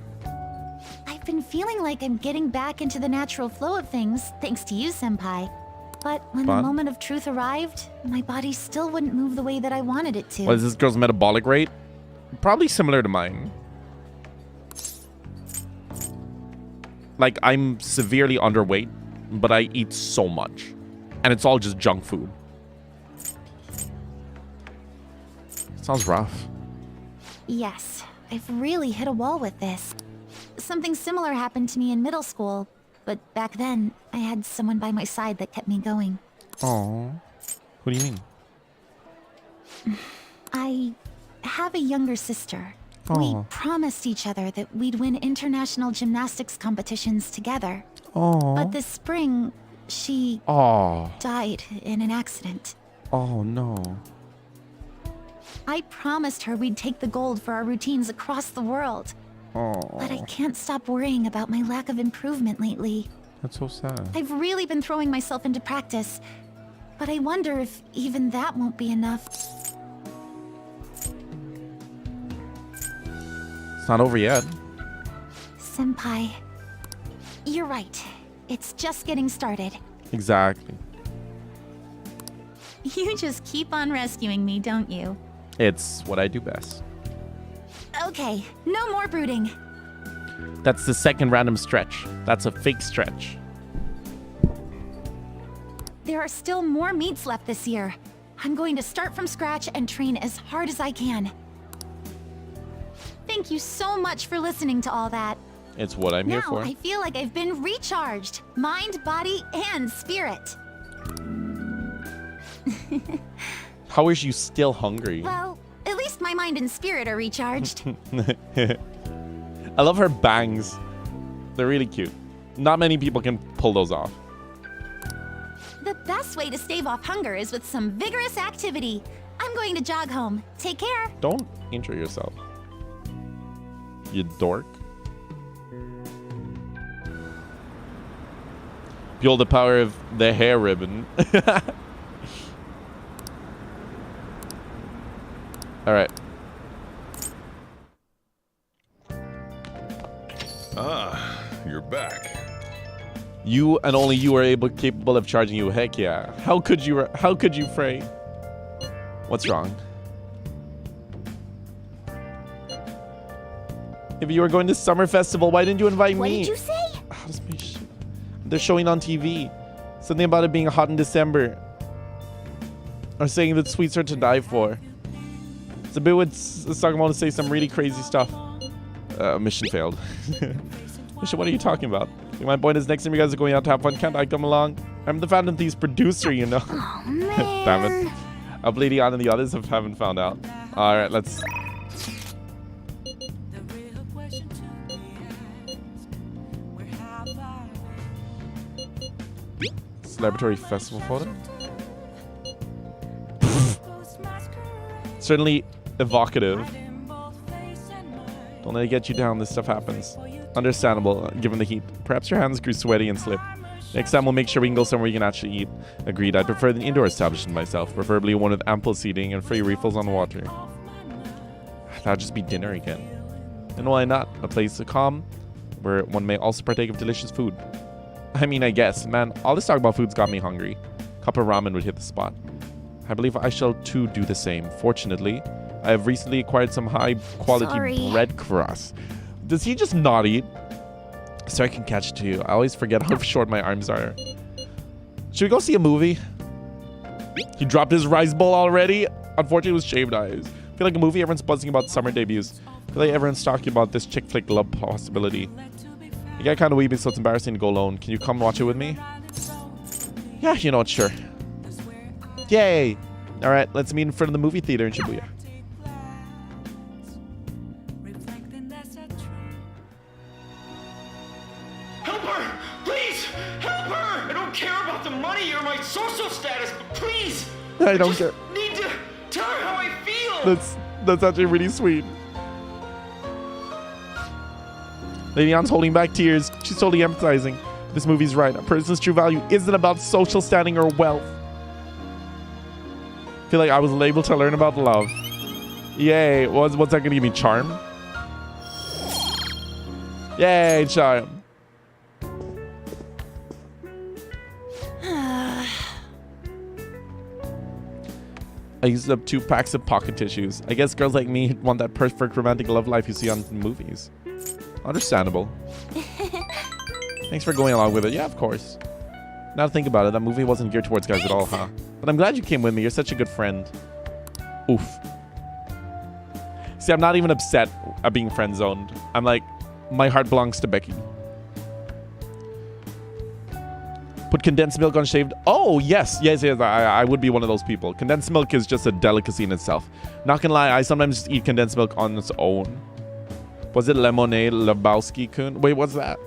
I've been feeling like I'm getting back into the natural flow of things, thanks to you, Senpai. But when Fun. the moment of truth arrived, my body still wouldn't move the way that I wanted it to. What is this girl's metabolic rate? Probably similar to mine. Like, I'm severely underweight, but I eat so much. And it's all just junk food. Sounds rough. Yes, I've really hit a wall with this. Something similar happened to me in middle school, but back then, I had someone by my side that kept me going. Oh. What do you mean? I have a younger sister. Aw. We promised each other that we'd win international gymnastics competitions together. Oh. But this spring, she Oh. died in an accident. Oh, no. I promised her we'd take the gold for our routines across the world. Oh. But I can't stop worrying about my lack of improvement lately. That's so sad. I've really been throwing myself into practice, but I wonder if even that won't be enough. It's not over yet. Senpai, you're right. It's just getting started. Exactly. You just keep on rescuing me, don't you? It's what I do best. Okay, no more brooding. That's the second random stretch. That's a fake stretch. There are still more meets left this year. I'm going to start from scratch and train as hard as I can. Thank you so much for listening to all that. It's what I'm here Now for. I feel like I've been recharged. Mind, body, and spirit. How is you still hungry? Well, at least my mind and spirit are recharged. I love her bangs. They're really cute. Not many people can pull those off. The best way to stave off hunger is with some vigorous activity. I'm going to jog home. Take care. Don't injure yourself. You dork. Feel the power of the hair ribbon. Alright. Ah, you're back. You and only you are capable of charging you. Heck yeah. How could you, Fray? What's wrong? If you were going to summer festival, why didn't you invite What me? did you say? How does my They're showing on TV. Something about it being hot in December. are saying that sweets are to die for. It's a bit with Sakamoto to say some really crazy stuff. Mission failed. Mission, what are you talking about? My point is, next time you guys are going out to have fun, can't I come along? I'm the Phantom Thieves producer, you know. Oh, man. Damn it. Lady on and the others haven't found out. Alright, let's... Celebratory festival photo? Certainly evocative. Don't let it get you down, this stuff happens. Understandable, given the heat. Perhaps your hands grew sweaty and slipped. Next time we'll make sure we can go somewhere you can actually eat. Agreed, I'd prefer the indoor establishment myself, preferably one with ample seating and free refills on water. That'd just be dinner again. And why not? A place to calm, where one may also partake of delicious food. I mean, I guess. Man, all this talk about food's got me hungry. Cup of ramen would hit the spot. I believe I shall too do the same. Fortunately, I have recently acquired some high-quality bread crust. Does he just not eat? So I can catch it too. I always forget how short my arms are. Should we go see a movie? He dropped his rice bowl already? Unfortunately, it was shaved eyes. I feel like a movie, everyone's buzzing about summer debuts. I feel like everyone's talking about this chick flick love possibility. I get kind of weepy, so it's embarrassing to go alone. Can you come watch it with me? Yeah, you know what, sure. Yay! Alright, let's meet in front of the movie theater in Shibuya. Help her! Please! Help her! I don't care about the money or my social status, but please! I don't care. Need to tell her how I feel! That's actually really sweet. Lady Ann's holding back tears. She's totally empathizing. This movie's right. A person's true value isn't about social standing or wealth. I feel like I was able to learn about love. Yay. What's that gonna give me? Charm? Yay, charm. I used up 2 packs of pocket tissues. I guess girls like me want that perfect romantic love life you see on movies. Understandable. Thanks for going along with it. Yeah, of course. Now to think about it, that movie wasn't geared towards guys at all, huh? But I'm glad you came with me. You're such a good friend. Oof. See, I'm not even upset at being friend zoned. I'm like, my heart belongs to Becky. Put condensed milk on shaved. Oh, yes. I would be one of those people. Condensed milk is just a delicacy in itself. Not gonna lie, I sometimes just eat condensed milk on its own. Was it Lemonade Lebowski-kun? Wait, what's that?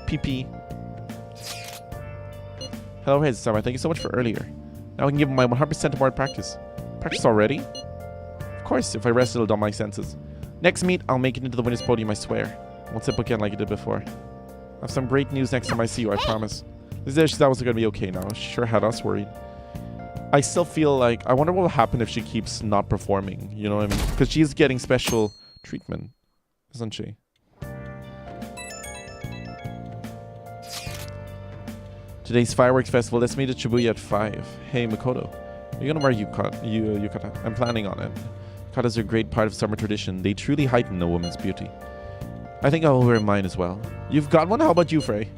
PP. Hello, Rizon. Thank you so much for earlier. Now I can give my 100% more practice. Practice already? Of course, if I rest, it'll dull my senses. Next meet, I'll make it into the winner's podium, I swear. I won't sit again like I did before. I have some great news next time I see you, I promise. This dish that was gonna be okay now. She sure had us worried. I still feel like, I wonder what will happen if she keeps not performing. You know what I mean? Because she's getting special treatment, isn't she? Today's fireworks festival. Let's meet at Shibuya at 5. Hey, Makoto. Are you gonna wear yukata? I'm planning on it. Yukatas are a great part of summer tradition. They truly heighten a woman's beauty. I think I'll wear mine as well. You've got one? How about you, Fray?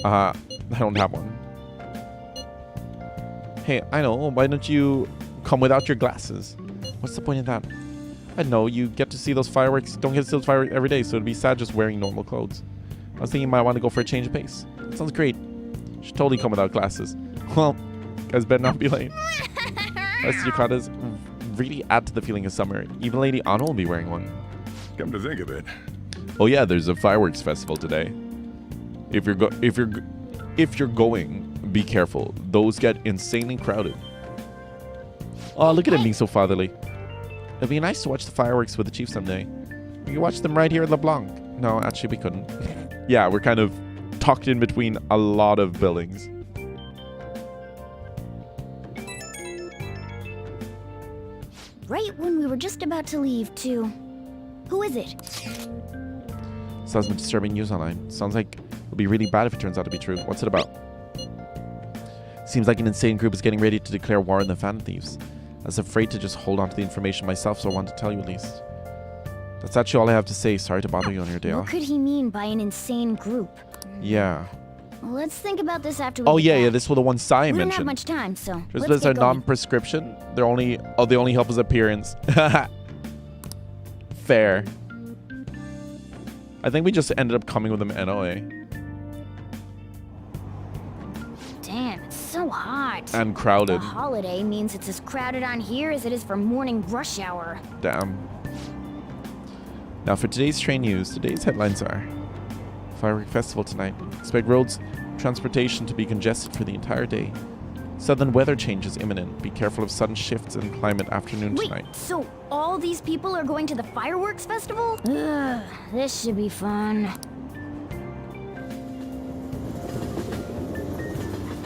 I don't have one. Hey, I know. Why don't you come without your glasses? What's the point of that? I know. You get to see those fireworks. Don't get to see those fireworks every day, so it'd be sad just wearing normal clothes. I was thinking you might want to go for a change of pace. That sounds great. You should totally come without glasses. Well, guys better not be late. Rest yukatas really add to the feeling of summer. Even Lady Anna will be wearing one. Come to think of it. Oh yeah, there's a fireworks festival today. If you're going, be careful. Those get insanely crowded. Oh, look at him being so fatherly. It'd be nice to watch the fireworks with the chief someday. We could watch them right here at LeBlanc. No, actually we couldn't. Yeah, we're kind of tucked in between a lot of buildings. Right when we were just about to leave, too. Who is it? Saw some disturbing news online. Sounds like it'll be really bad if it turns out to be true. What's it about? Seems like an insane group is getting ready to declare war on the Phantom Thieves. I was afraid to just hold on to the information myself, so I wanted to tell you at least. That's actually all I have to say. Sorry to bother you on your day What off. could he mean by an insane group? Yeah. Well, let's think about this after we Oh get yeah, back. this was the one Sai We don't have mentioned. much time, so Just let's are get going. non-prescription. They only help us appearance. Fair. I think we just ended up coming with them NOA. Damn, it's so hot. And crowded. The holiday means it's as crowded on here as it is for morning rush hour. Damn. Now for today's train news, today's headlines are: Firework Festival tonight. Expect roads, transportation to be congested for the entire day. Southern weather change is imminent. Be careful of sudden shifts in climate afternoon Wait, tonight. so all these people are going to the fireworks festival? Ugh, this should be fun.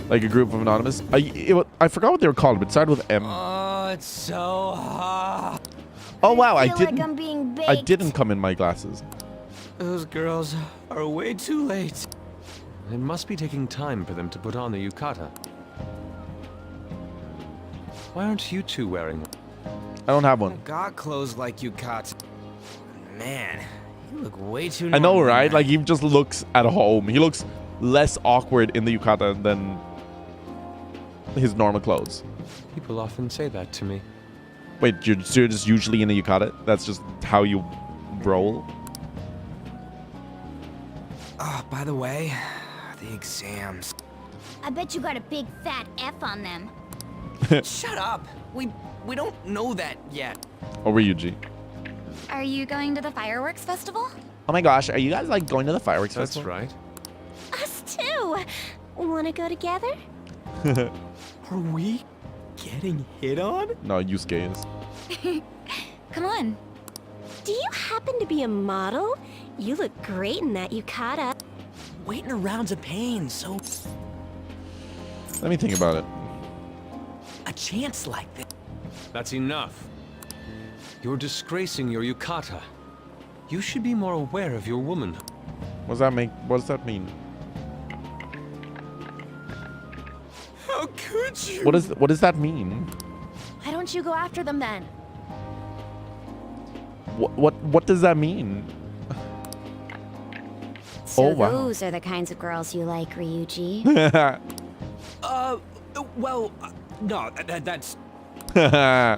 Like a group of anonymous. I forgot what they were called, but it started with M. Oh, it's so hot. Oh wow, I feel didn't. like I'm being baked. I didn't come in my glasses. Those girls are way too late. It must be taking time for them to put on the yukata. Why aren't you two wearing them? I don't have one. Got clothes like you got. Man, you look way too I know, normal, right? man. Like he just looks at home. He looks less awkward in the yukata than his normal clothes. People often say that to me. Wait, you're just usually in a yukata? That's just how you roll? Oh, by the way, the exams. I bet you got a big fat F on them. Shut up. We don't know that yet. Or were you, G? Are you going to the fireworks festival? Oh my gosh, are you guys like going to the fireworks That's festival? right. Us too. Wanna go together? Are we getting hit on? No, Yusuke is. Come on. Do you happen to be a model? You look great in that yukata. Waiting around's a pain, so Let me think about it. a chance like this. That's enough. You're disgracing your yukata. You should be more aware of your womanhood. What does that mean? How could you? What does that mean? Why don't you go after them then? What does that mean? So Oh, wow. those are the kinds of girls you like, Ryuji. Well, no, that's... You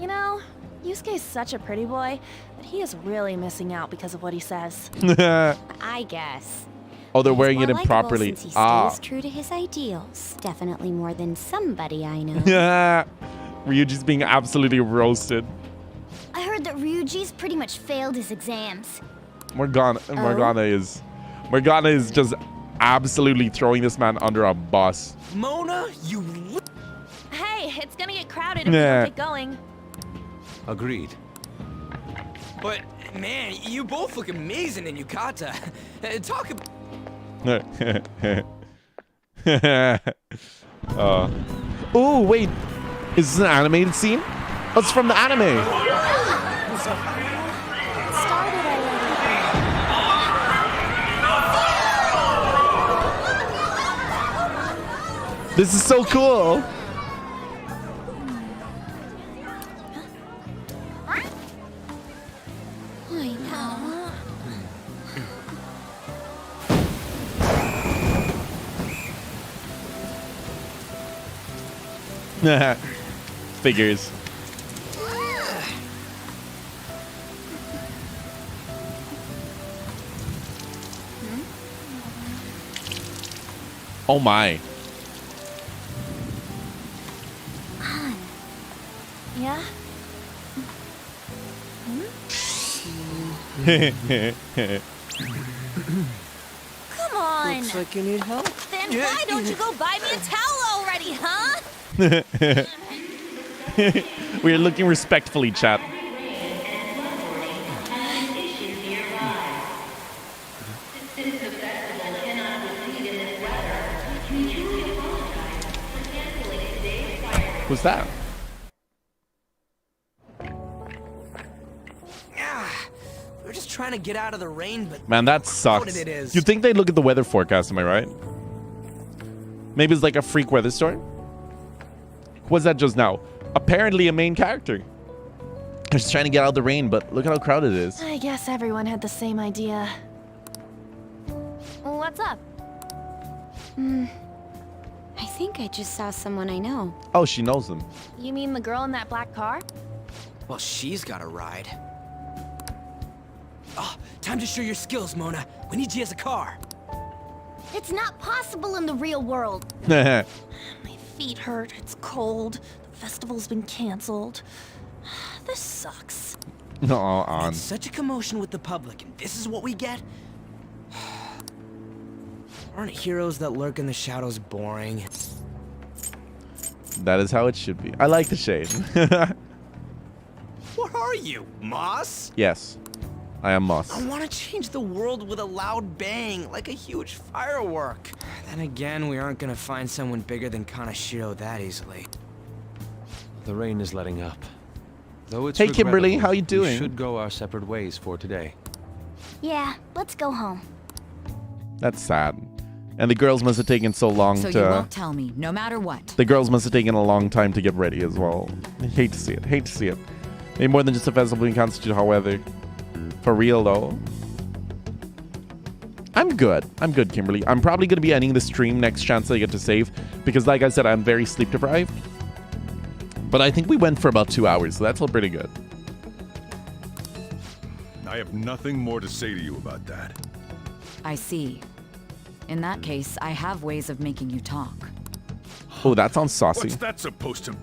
know, Yusuke's such a pretty boy, but he is really missing out because of what he says. I guess. Oh, they're He's wearing more it likable improperly. Since he Ah. stays true to his ideals. Definitely more than somebody I know. Ryuji's being absolutely roasted. I heard that Ryuji's pretty much failed his exams. Morgana is just absolutely throwing this man under a bus. Mona, you... Hey, it's gonna get crowded if we Nah. don't get going. Agreed. But, man, you both look amazing in yukata. Talk about... Oh, wait. Is this an animated scene? Oh, it's from the anime. This is so cool. Figures. Oh my. Yeah? Come on! Looks like you need help. Then why don't you go buy me a towel already, huh? We are looking respectfully, chat. Who's that? We're just trying to get out of the rain, but... Man, that Loud sucks. it is. You'd think they'd look at the weather forecast, am I right? Maybe it's like a freak weather storm? Was that just now? Apparently a main character. just trying to get out of the rain, but look at how crowded it is. I guess everyone had the same idea. What's up? I think I just saw someone I know. Oh, she knows them. You mean the girl in that black car? Well, she's got a ride. Oh, time to show your skills, Mona. We need you as a car. It's not possible in the real world. My feet hurt. It's cold. The festival's been canceled. This sucks. No, on. It's such a commotion with the public, and this is what we get? Aren't heroes that lurk in the shadows boring? That is how it should be. I like the shade. What are you, Moss? Yes, I am Moss. I want to change the world with a loud bang, like a huge firework. Then again, we aren't gonna find someone bigger than Kanashiro that easily. The rain is letting up. Though it's Hey, Kimberly, regrettable, how you doing? We should go our separate ways for today. Yeah, let's go home. That's sad. And the girls must have taken so long So to... you won't tell me, no matter what. The girls must have taken a long time to get ready as well. I hate to see it. Hate to see it. Maybe more than just a festival can constitute, however. For real, though. I'm good. I'm good, Kimberly. I'm probably going to be ending the stream next chance I get to save. Because like I said, I'm very sleep deprived. But I think we went for about 2 hours, so that's all pretty good. I have nothing more to say to you about that. I see. In that case, I have ways of making you talk. Oh, that sounds saucy. What's that supposed to...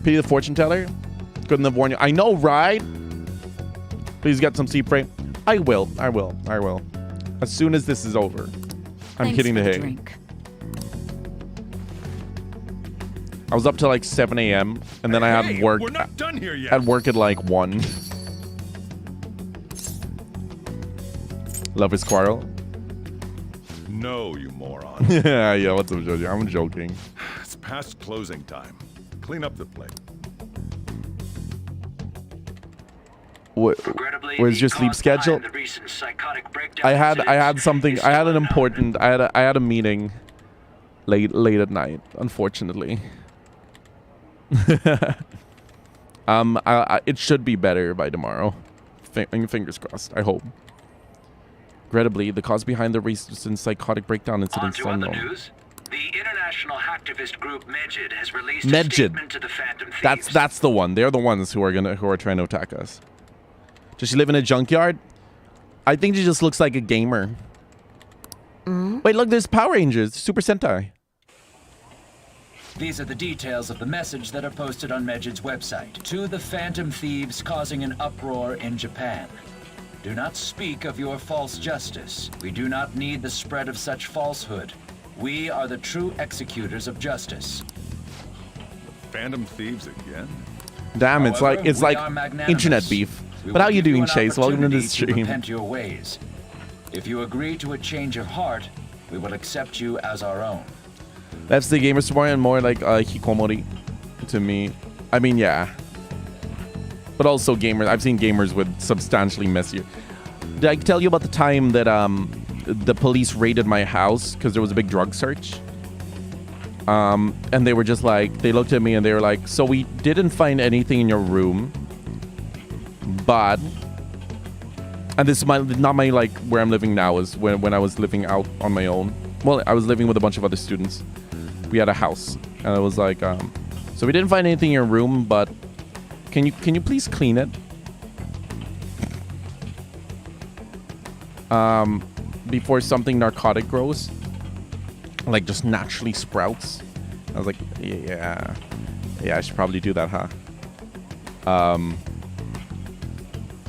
Pity the fortune teller? Couldn't have warned you. I know, right? Please get some sleep, Fray. I will. I will. I will. As soon as this is over. I'm Thanks hitting for the hay. drink. I was up till like 7 a.m. and then I had Hey, work. we're not done here yet. At work at like 1. Love is quarrel. No, you moron. Yeah, what's up, Jojo? I'm joking. It's past closing time. Clean up the place. Where's your sleep schedule? I had something. I had an important. I had a meeting late at night. Unfortunately. It should be better by tomorrow. Fingers crossed. I hope. Regrettably, the cause behind the recent psychotic breakdown incident is unknown. News. The international hacktivist group Medjid has released a statement to the Phantom Thieves. That's the one. They're the ones who are trying to attack us. Does she live in a junkyard? I think she just looks like a gamer. Wait, look, there's Power Rangers, Super Sentai. These are the details of the message that are posted on Medjid's website. To the Phantom Thieves causing an uproar in Japan. Do not speak of your false justice. We do not need the spread of such falsehood. We are the true executors of justice. Phantom Thieves again? Damn, However, it's like we are magnanimous. internet beef. We But will how you give doing, an Chase? Welcome to the opportunity stream. repent your ways. If you agree to a change of heart, we will accept you as our own. That's the gamer support and more like hikomori to me. I mean, yeah. But also gamers. I've seen gamers with substantially messier. Did I tell you about the time that the police raided my house because there was a big drug search? And they were just like, they looked at me and they were like, so we didn't find anything in your room, but, and this is not my, like, where I'm living now, is when I was living out on my own. Well, I was living with a bunch of other students. We had a house, and it was like, so we didn't find anything in your room, but can you please clean it? Before something narcotic grows, like just naturally sprouts. I was like, yeah, I should probably do that, huh?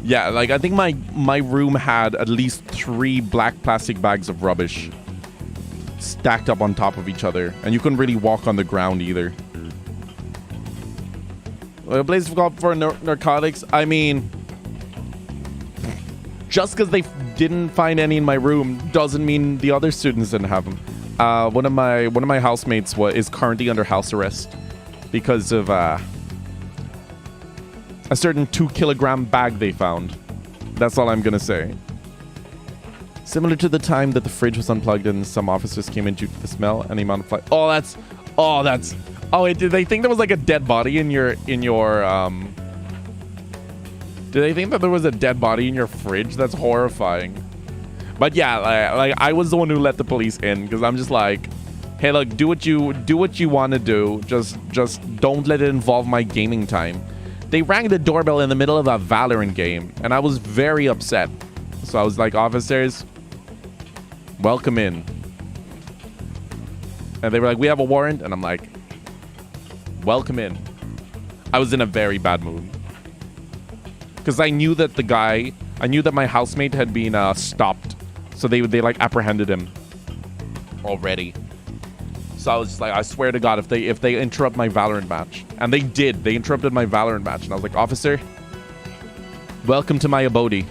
Yeah, like I think my room had at least 3 black plastic bags of rubbish stacked up on top of each other, and you couldn't really walk on the ground either. A place for narcotics. I mean, just because they didn't find any in my room doesn't mean the other students didn't have them. One of my housemates is currently under house arrest because of a certain 2-kilogram bag they found. That's all I'm gonna say. Similar to the time that the fridge was unplugged and some officers came in due to the smell and the amount of flight. Oh, wait, did they think there was like a dead body in your Do they think that there was a dead body in your fridge? That's horrifying. But yeah, like I was the one who let the police in because I'm just like, hey, look, do what you want to do. Just don't let it involve my gaming time. They rang the doorbell in the middle of a Valorant game, and I was very upset. So I was like, officers, welcome in. And they were like, we have a warrant, and I'm like, welcome in. I was in a very bad mood because I knew that my housemate had been stopped. So they like apprehended him already. So I was just like, I swear to God, if they interrupt my Valorant match, and they did, they interrupted my Valorant match, and I was like, officer, welcome to my abode.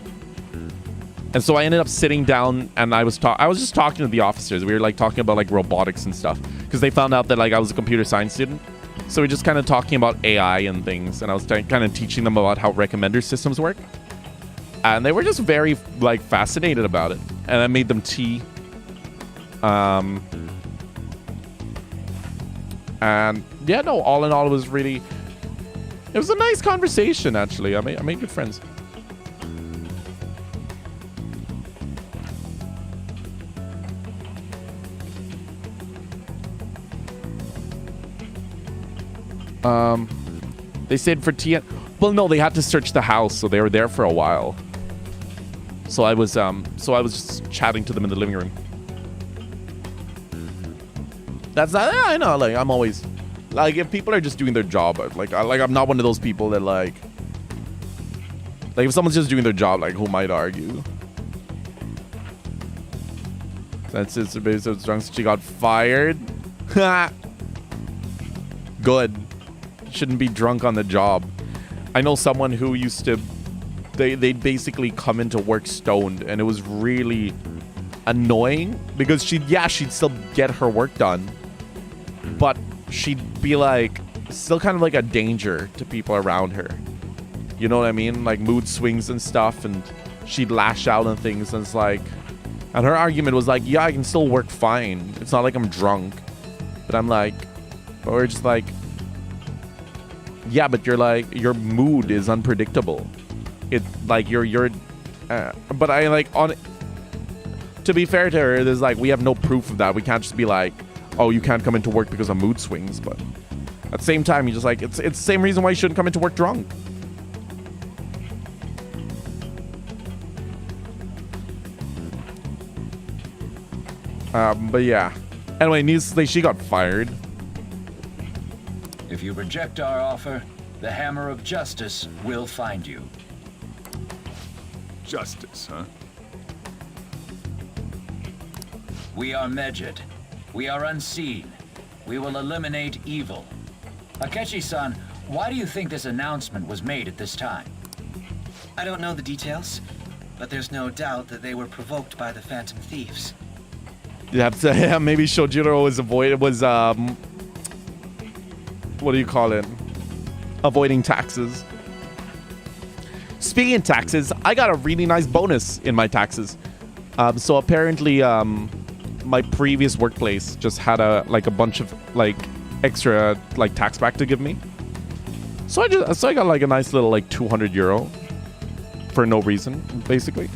And so I ended up sitting down, and I was just talking to the officers. We were like talking about like robotics and stuff because they found out that like I was a computer science student. So we're just kind of talking about AI and things, and I was kind of teaching them about how recommender systems work. And they were just very like fascinated about it, and I made them tea. And yeah, no, all in all, it was a nice conversation. Actually, I made good friends. They said for TN. Well, no, they had to search the house, so they were there for a while. So I was just chatting to them in the living room. That's not. I know. Like I'm always, like if people are just doing their job, I'm not one of those people that like if someone's just doing their job, like who might argue? That's it. So drunk, she got fired. Good. Shouldn't be drunk on the job. I know someone who used to. They'd basically come into work stoned, and it was really annoying because she'd still get her work done, but she'd be like still kind of like a danger to people around her. You know what I mean? Like mood swings and stuff, and she'd lash out on things, and it's like, and her argument was like, yeah, I can still work fine. It's not like I'm drunk. But I'm like, but we're just like, yeah, but you're like, your mood is unpredictable. It like but I like on. To be fair to her, there's like we have no proof of that. We can't just be like, oh, you can't come into work because of mood swings. But at the same time, you just like it's the same reason why you shouldn't come into work drunk. But yeah. Anyway, needless to say, she got fired. If you reject our offer, the hammer of justice will find you. Justice, huh? We are Medjed. We are unseen. We will eliminate evil. Akechi-san, why do you think this announcement was made at this time? I don't know the details, but there's no doubt that they were provoked by the Phantom Thieves. You have to, yeah, maybe Shojiro was what do you call it? Avoiding taxes. Speaking of taxes, I got a really nice bonus in my taxes. So apparently, my previous workplace just had a bunch of like extra like tax back to give me. So I got like a nice little like 200 euro for no reason, basically.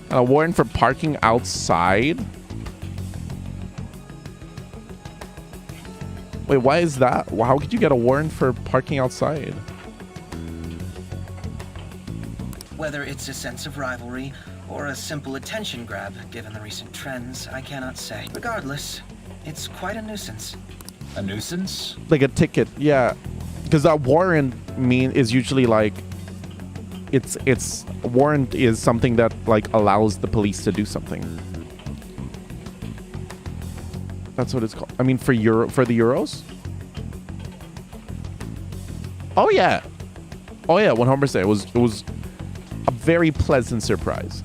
And a warrant for parking outside. Wait, why is that? How could you get a warrant for parking outside? Whether it's a sense of rivalry or a simple attention grab, given the recent trends, I cannot say. Regardless, it's quite a nuisance. A nuisance? Like a ticket, yeah. Because that warrant is usually like it's warrant is something that like allows the police to do something. That's what it's called. I mean, for the euros. Oh yeah, 100%. It was a very pleasant surprise.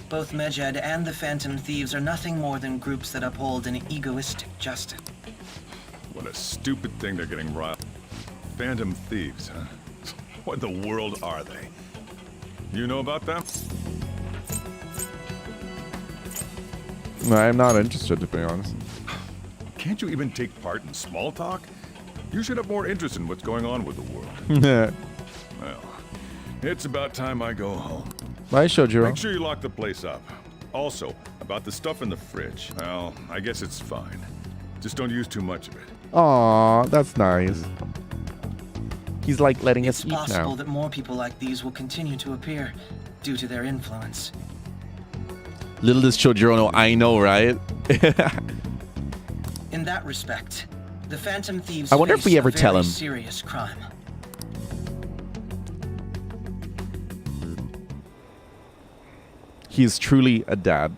Both Medjed and the Phantom Thieves are nothing more than groups that uphold an egoistic justice. What a stupid thing they're getting riled. Phantom Thieves, huh? What in the world are they? You know about them? No, I'm not interested, to be honest. Can't you even take part in small talk? You should have more interest in what's going on with the world. It's about time I go home. Bye, Shojiro. Make sure you lock the place up. Also, about the stuff in the fridge. Well, I guess it's fine. Just don't use too much of it. Aw, that's nice. He's like letting us eat now. It's possible that more people like these will continue to appear due to their influence. Little does Shojiro know, I know, right? In that respect, the Phantom Thieves I wonder if face we ever a tell very him. serious crime. He is truly a dad.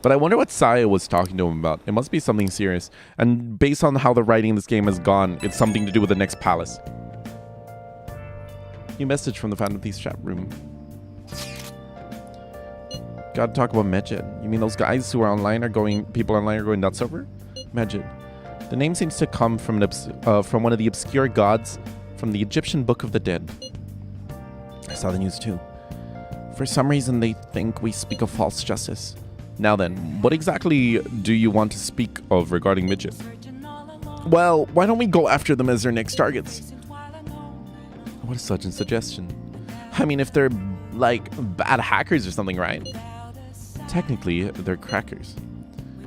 But I wonder what Saya was talking to him about. It must be something serious. And based on how the writing in this game has gone, it's something to do with the next palace. New message from the Phantom Thieves chat room. Gotta talk about Medjed. You mean those guys who are online are going, people online are going nuts over? Medjed. The name seems to come from from one of the obscure gods from the Egyptian Book of the Dead. I saw the news too. For some reason they think we speak of false justice. Now then, what exactly do you want to speak of regarding Midget? Well, why don't we go after them as their next targets? What a sudden suggestion. I mean, if they're, like, bad hackers or something, right? Technically, they're crackers.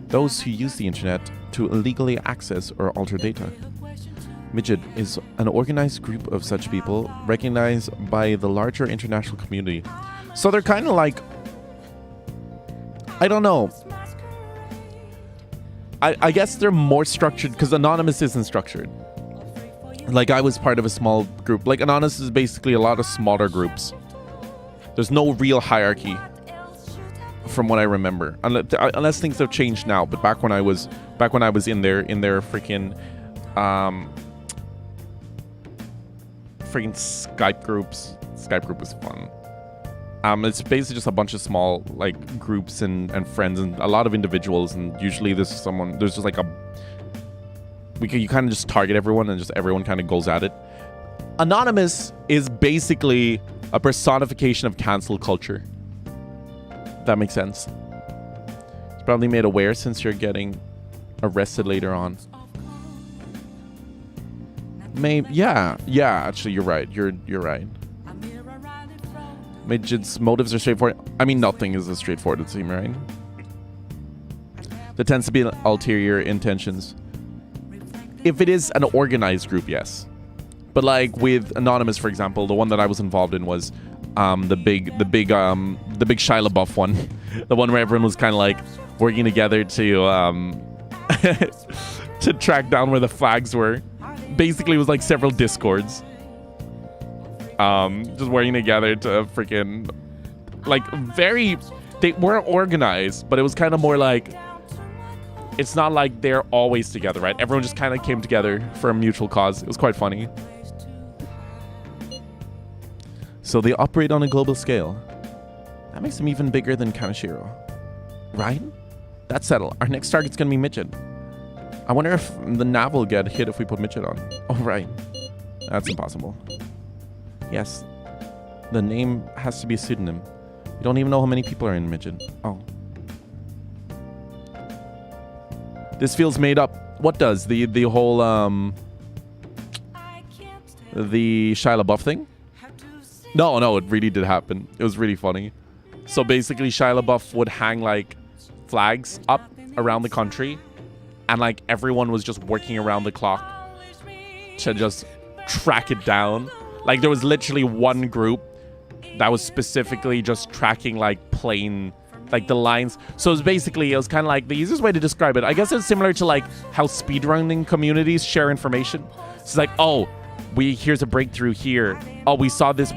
Those who use the internet to illegally access or alter data. Midget is an organized group of such people recognized by the larger international community. So they're kind of like... I don't know. I guess they're more structured because Anonymous isn't structured. Like, I was part of a small group. Like, Anonymous is basically a lot of smaller groups. There's no real hierarchy from what I remember. Unless things have changed now. But back when I was in their freaking Skype groups. Skype group was fun. It's basically just a bunch of small like groups and friends and a lot of individuals, and usually there's just like you kind of just target everyone and just everyone kind of goes at it. Anonymous is basically a personification of cancel culture. If that makes sense. It's probably made aware since you're getting arrested later on. Maybe, yeah, actually you're right. You're right. Midget's motives are straightforward. I mean, nothing is as straightforward as it seems, right? There tends to be ulterior intentions. If it is an organized group, yes. But like with Anonymous, for example, the one that I was involved in was the big Shia LaBeouf one, the one where everyone was kind of like working together to to track down where the flags were. Basically, it was like several discords. Just working together to freaking like they weren't organized, but it was kind of more like it's not like they're always together, right? Everyone just kind of came together for a mutual cause. It was quite funny. So they operate on a global scale. That makes them even bigger than Kaneshiro. Right? That's settled. Our next target's gonna be Midget. I wonder if the nav will get hit if we put Midget on. Oh, right. That's impossible. Yes. The name has to be a pseudonym. You don't even know how many people are in Midget. Oh. This feels made up. What does? The whole, the Shia LaBeouf thing? No, it really did happen. It was really funny. So basically, Shia LaBeouf would hang, like, flags up around the country. And, like, everyone was just working around the clock to just track it down. Like, there was literally one group that was specifically just tracking, like, plane, like, the lines. So it was kind of like, the easiest way to describe it, I guess it's similar to, like, how speedrunning communities share information. So it's like, oh, here's a breakthrough here. Oh, we saw these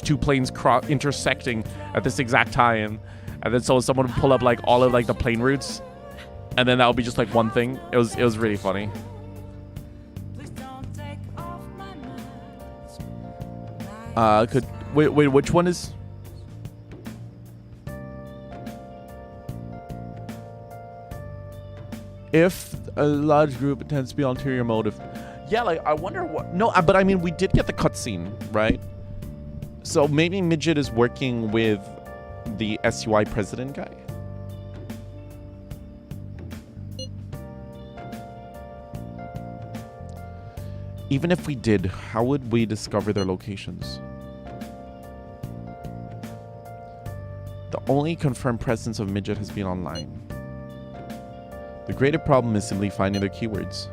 two planes intersecting at this exact time. And then so someone would pull up, like, all of, like, the plane routes. And then that would be just, like, one thing. It was really funny. Wait, which one is? If a large group, it tends to be ulterior motive. Yeah, like, I wonder what... No, but I mean, we did get the cutscene, right? So maybe Midget is working with the SUI president guy? Even if we did, how would we discover their locations? The only confirmed presence of midget has been online. The greater problem is simply finding their keywords.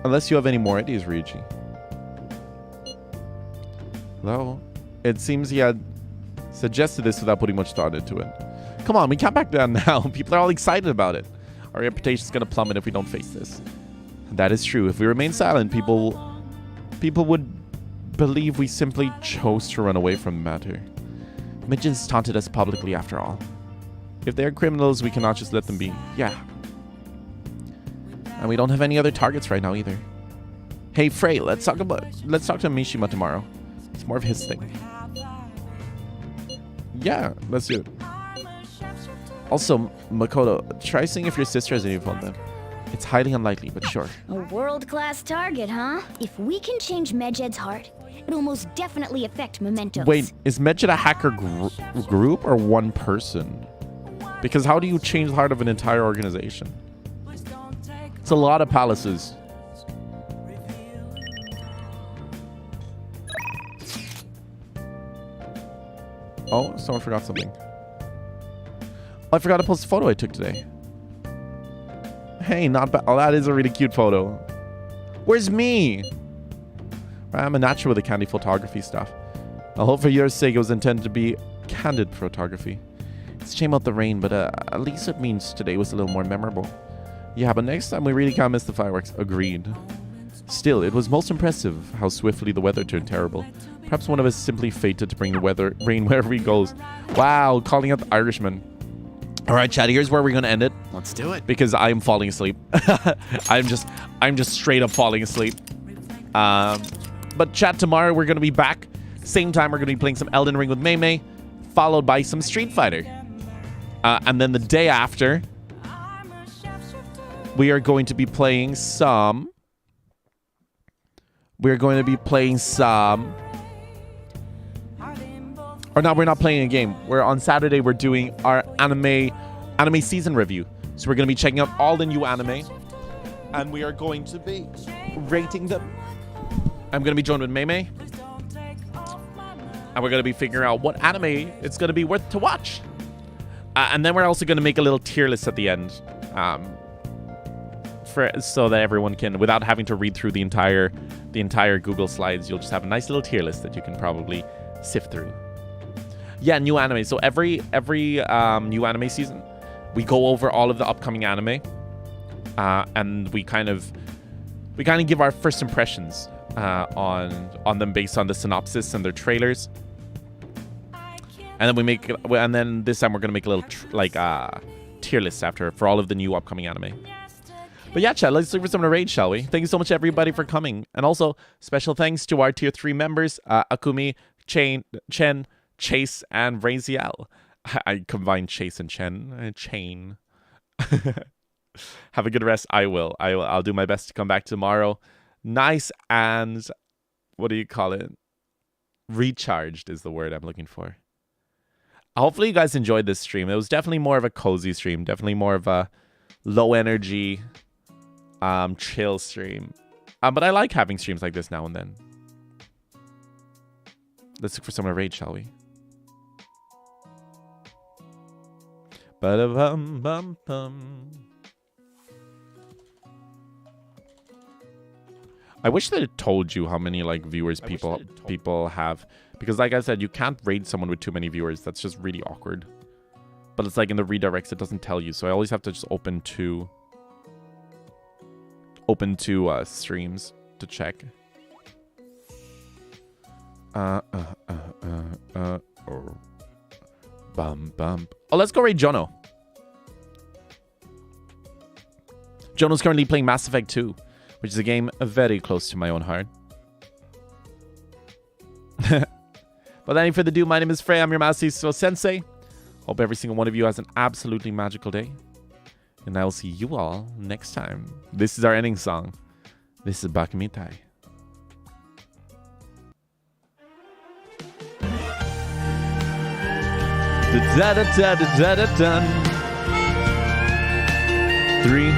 Unless you have any more ideas, Ryuji. Hello? It seems he had suggested this without putting much thought into it. Come on, we can't back down now. People are all excited about it. Our reputation is going to plummet if we don't face this. That is true. If we remain silent, people would believe we simply chose to run away from the matter. Midgets taunted us publicly after all. If they are criminals, we cannot just let them be. Yeah. And we don't have any other targets right now either. Hey Fray, let's talk to Mishima tomorrow. It's more of his thing. Yeah, let's do it. Also, Makoto, try seeing if your sister has any phone then. It's highly unlikely, but sure. A world-class target, huh? If we can change Medjed's heart, it'll most definitely affect Mementos. Wait, is Medjed a hacker group or one person? Because how do you change the heart of an entire organization? It's a lot of palaces. Oh, someone forgot something. Oh, I forgot to post a photo I took today. Hey, not bad. Oh, that is a really cute photo. Where's me? I'm a natural with the candy photography stuff. I hope for your sake it was intended to be candid photography. It's a shame about the rain, but at least it means today was a little more memorable. Yeah, but next time we really can't miss the fireworks. Agreed. Still, it was most impressive how swiftly the weather turned terrible. Perhaps one of us simply fated to bring the rain wherever he goes. Wow, calling out the Irishman. All right, chat, here's where we're going to end it. Let's do it. Because I'm falling asleep. I'm just straight up falling asleep. But chat, tomorrow we're going to be back. Same time, we're going to be playing some Elden Ring with Mei, followed by some Street Fighter. And then the day after, we are going to be playing some... Or no, we're not playing a game. On Saturday, we're doing our anime season review. So we're going to be checking out all the new anime. And we are going to be rating them. I'm going to be joined with Mei. And we're going to be figuring out what anime it's going to be worth to watch. And then we're also going to make a little tier list at the end. So that everyone can, without having to read through the entire Google Slides, you'll just have a nice little tier list that you can probably sift through. Yeah, new anime. So every new anime season, we go over all of the upcoming anime, and we kind of give our first impressions on them based on the synopsis and their trailers. And then this time we're gonna make a little tier list for all of the new upcoming anime. But yeah, chat, let's look for some of the raids, shall we? Thank you so much, everybody, for coming. And also, special thanks to our Tier 3 members, Akumi, Chen, Chase, and Raziel. I combined Chase and Chen. Chain. Have a good rest. I will. I'll do my best to come back tomorrow. Nice and... what do you call it? Recharged is the word I'm looking for. Hopefully you guys enjoyed this stream. It was definitely more of a cozy stream. Definitely more of a low energy... chill stream. But I like having streams like this now and then. Let's look for some raid, shall we? Ba-da-bum-bum-bum. I wish that it told you how many viewers people have, because like I said, you can't raid someone with too many viewers. That's just really awkward. But it's in the redirects, it doesn't tell you, so I always have to just open two streams to check. Oh, let's go raid Jono. Jono's currently playing Mass Effect 2, which is a game very close to my own heart. But any further ado, my name is Fray. I'm your Mahou Sensei. Hope every single one of you has an absolutely magical day. And I will see you all next time. This is our ending song. This is Bakimitai. Da-da-da-da-da-da-dun. 3,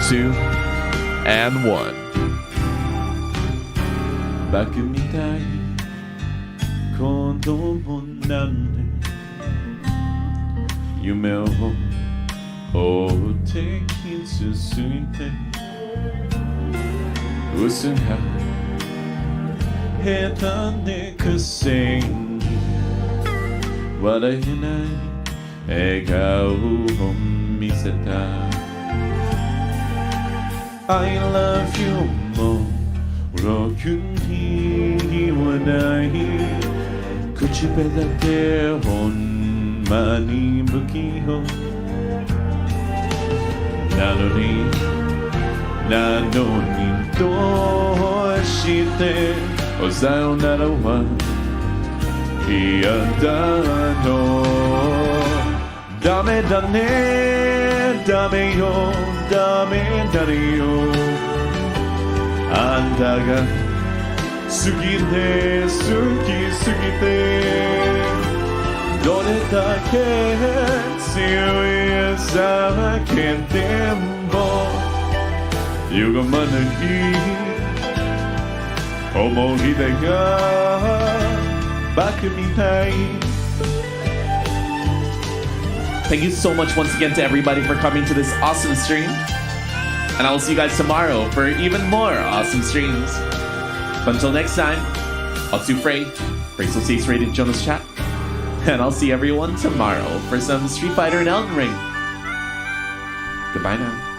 2, And 1. バカみたい子供なんで夢を追って傷ついて嘘が下手でくせに笑えない笑顔を見せた I love you もろくに言わない口下手でほんまに不器用なのにどうしておさよならは嫌だのダメだねダメよダメだねよあんたが好きで好きすぎてどれだけ強い叫んでも歪まない思い出がバカみたい Thank you so much once again to everybody for coming to this awesome stream. And I will see you guys tomorrow for even more awesome streams. But until next time, I'll see Fray, Fray's rated Jonas chat. And I'll see everyone tomorrow for some Street Fighter and Elden Ring. Goodbye now.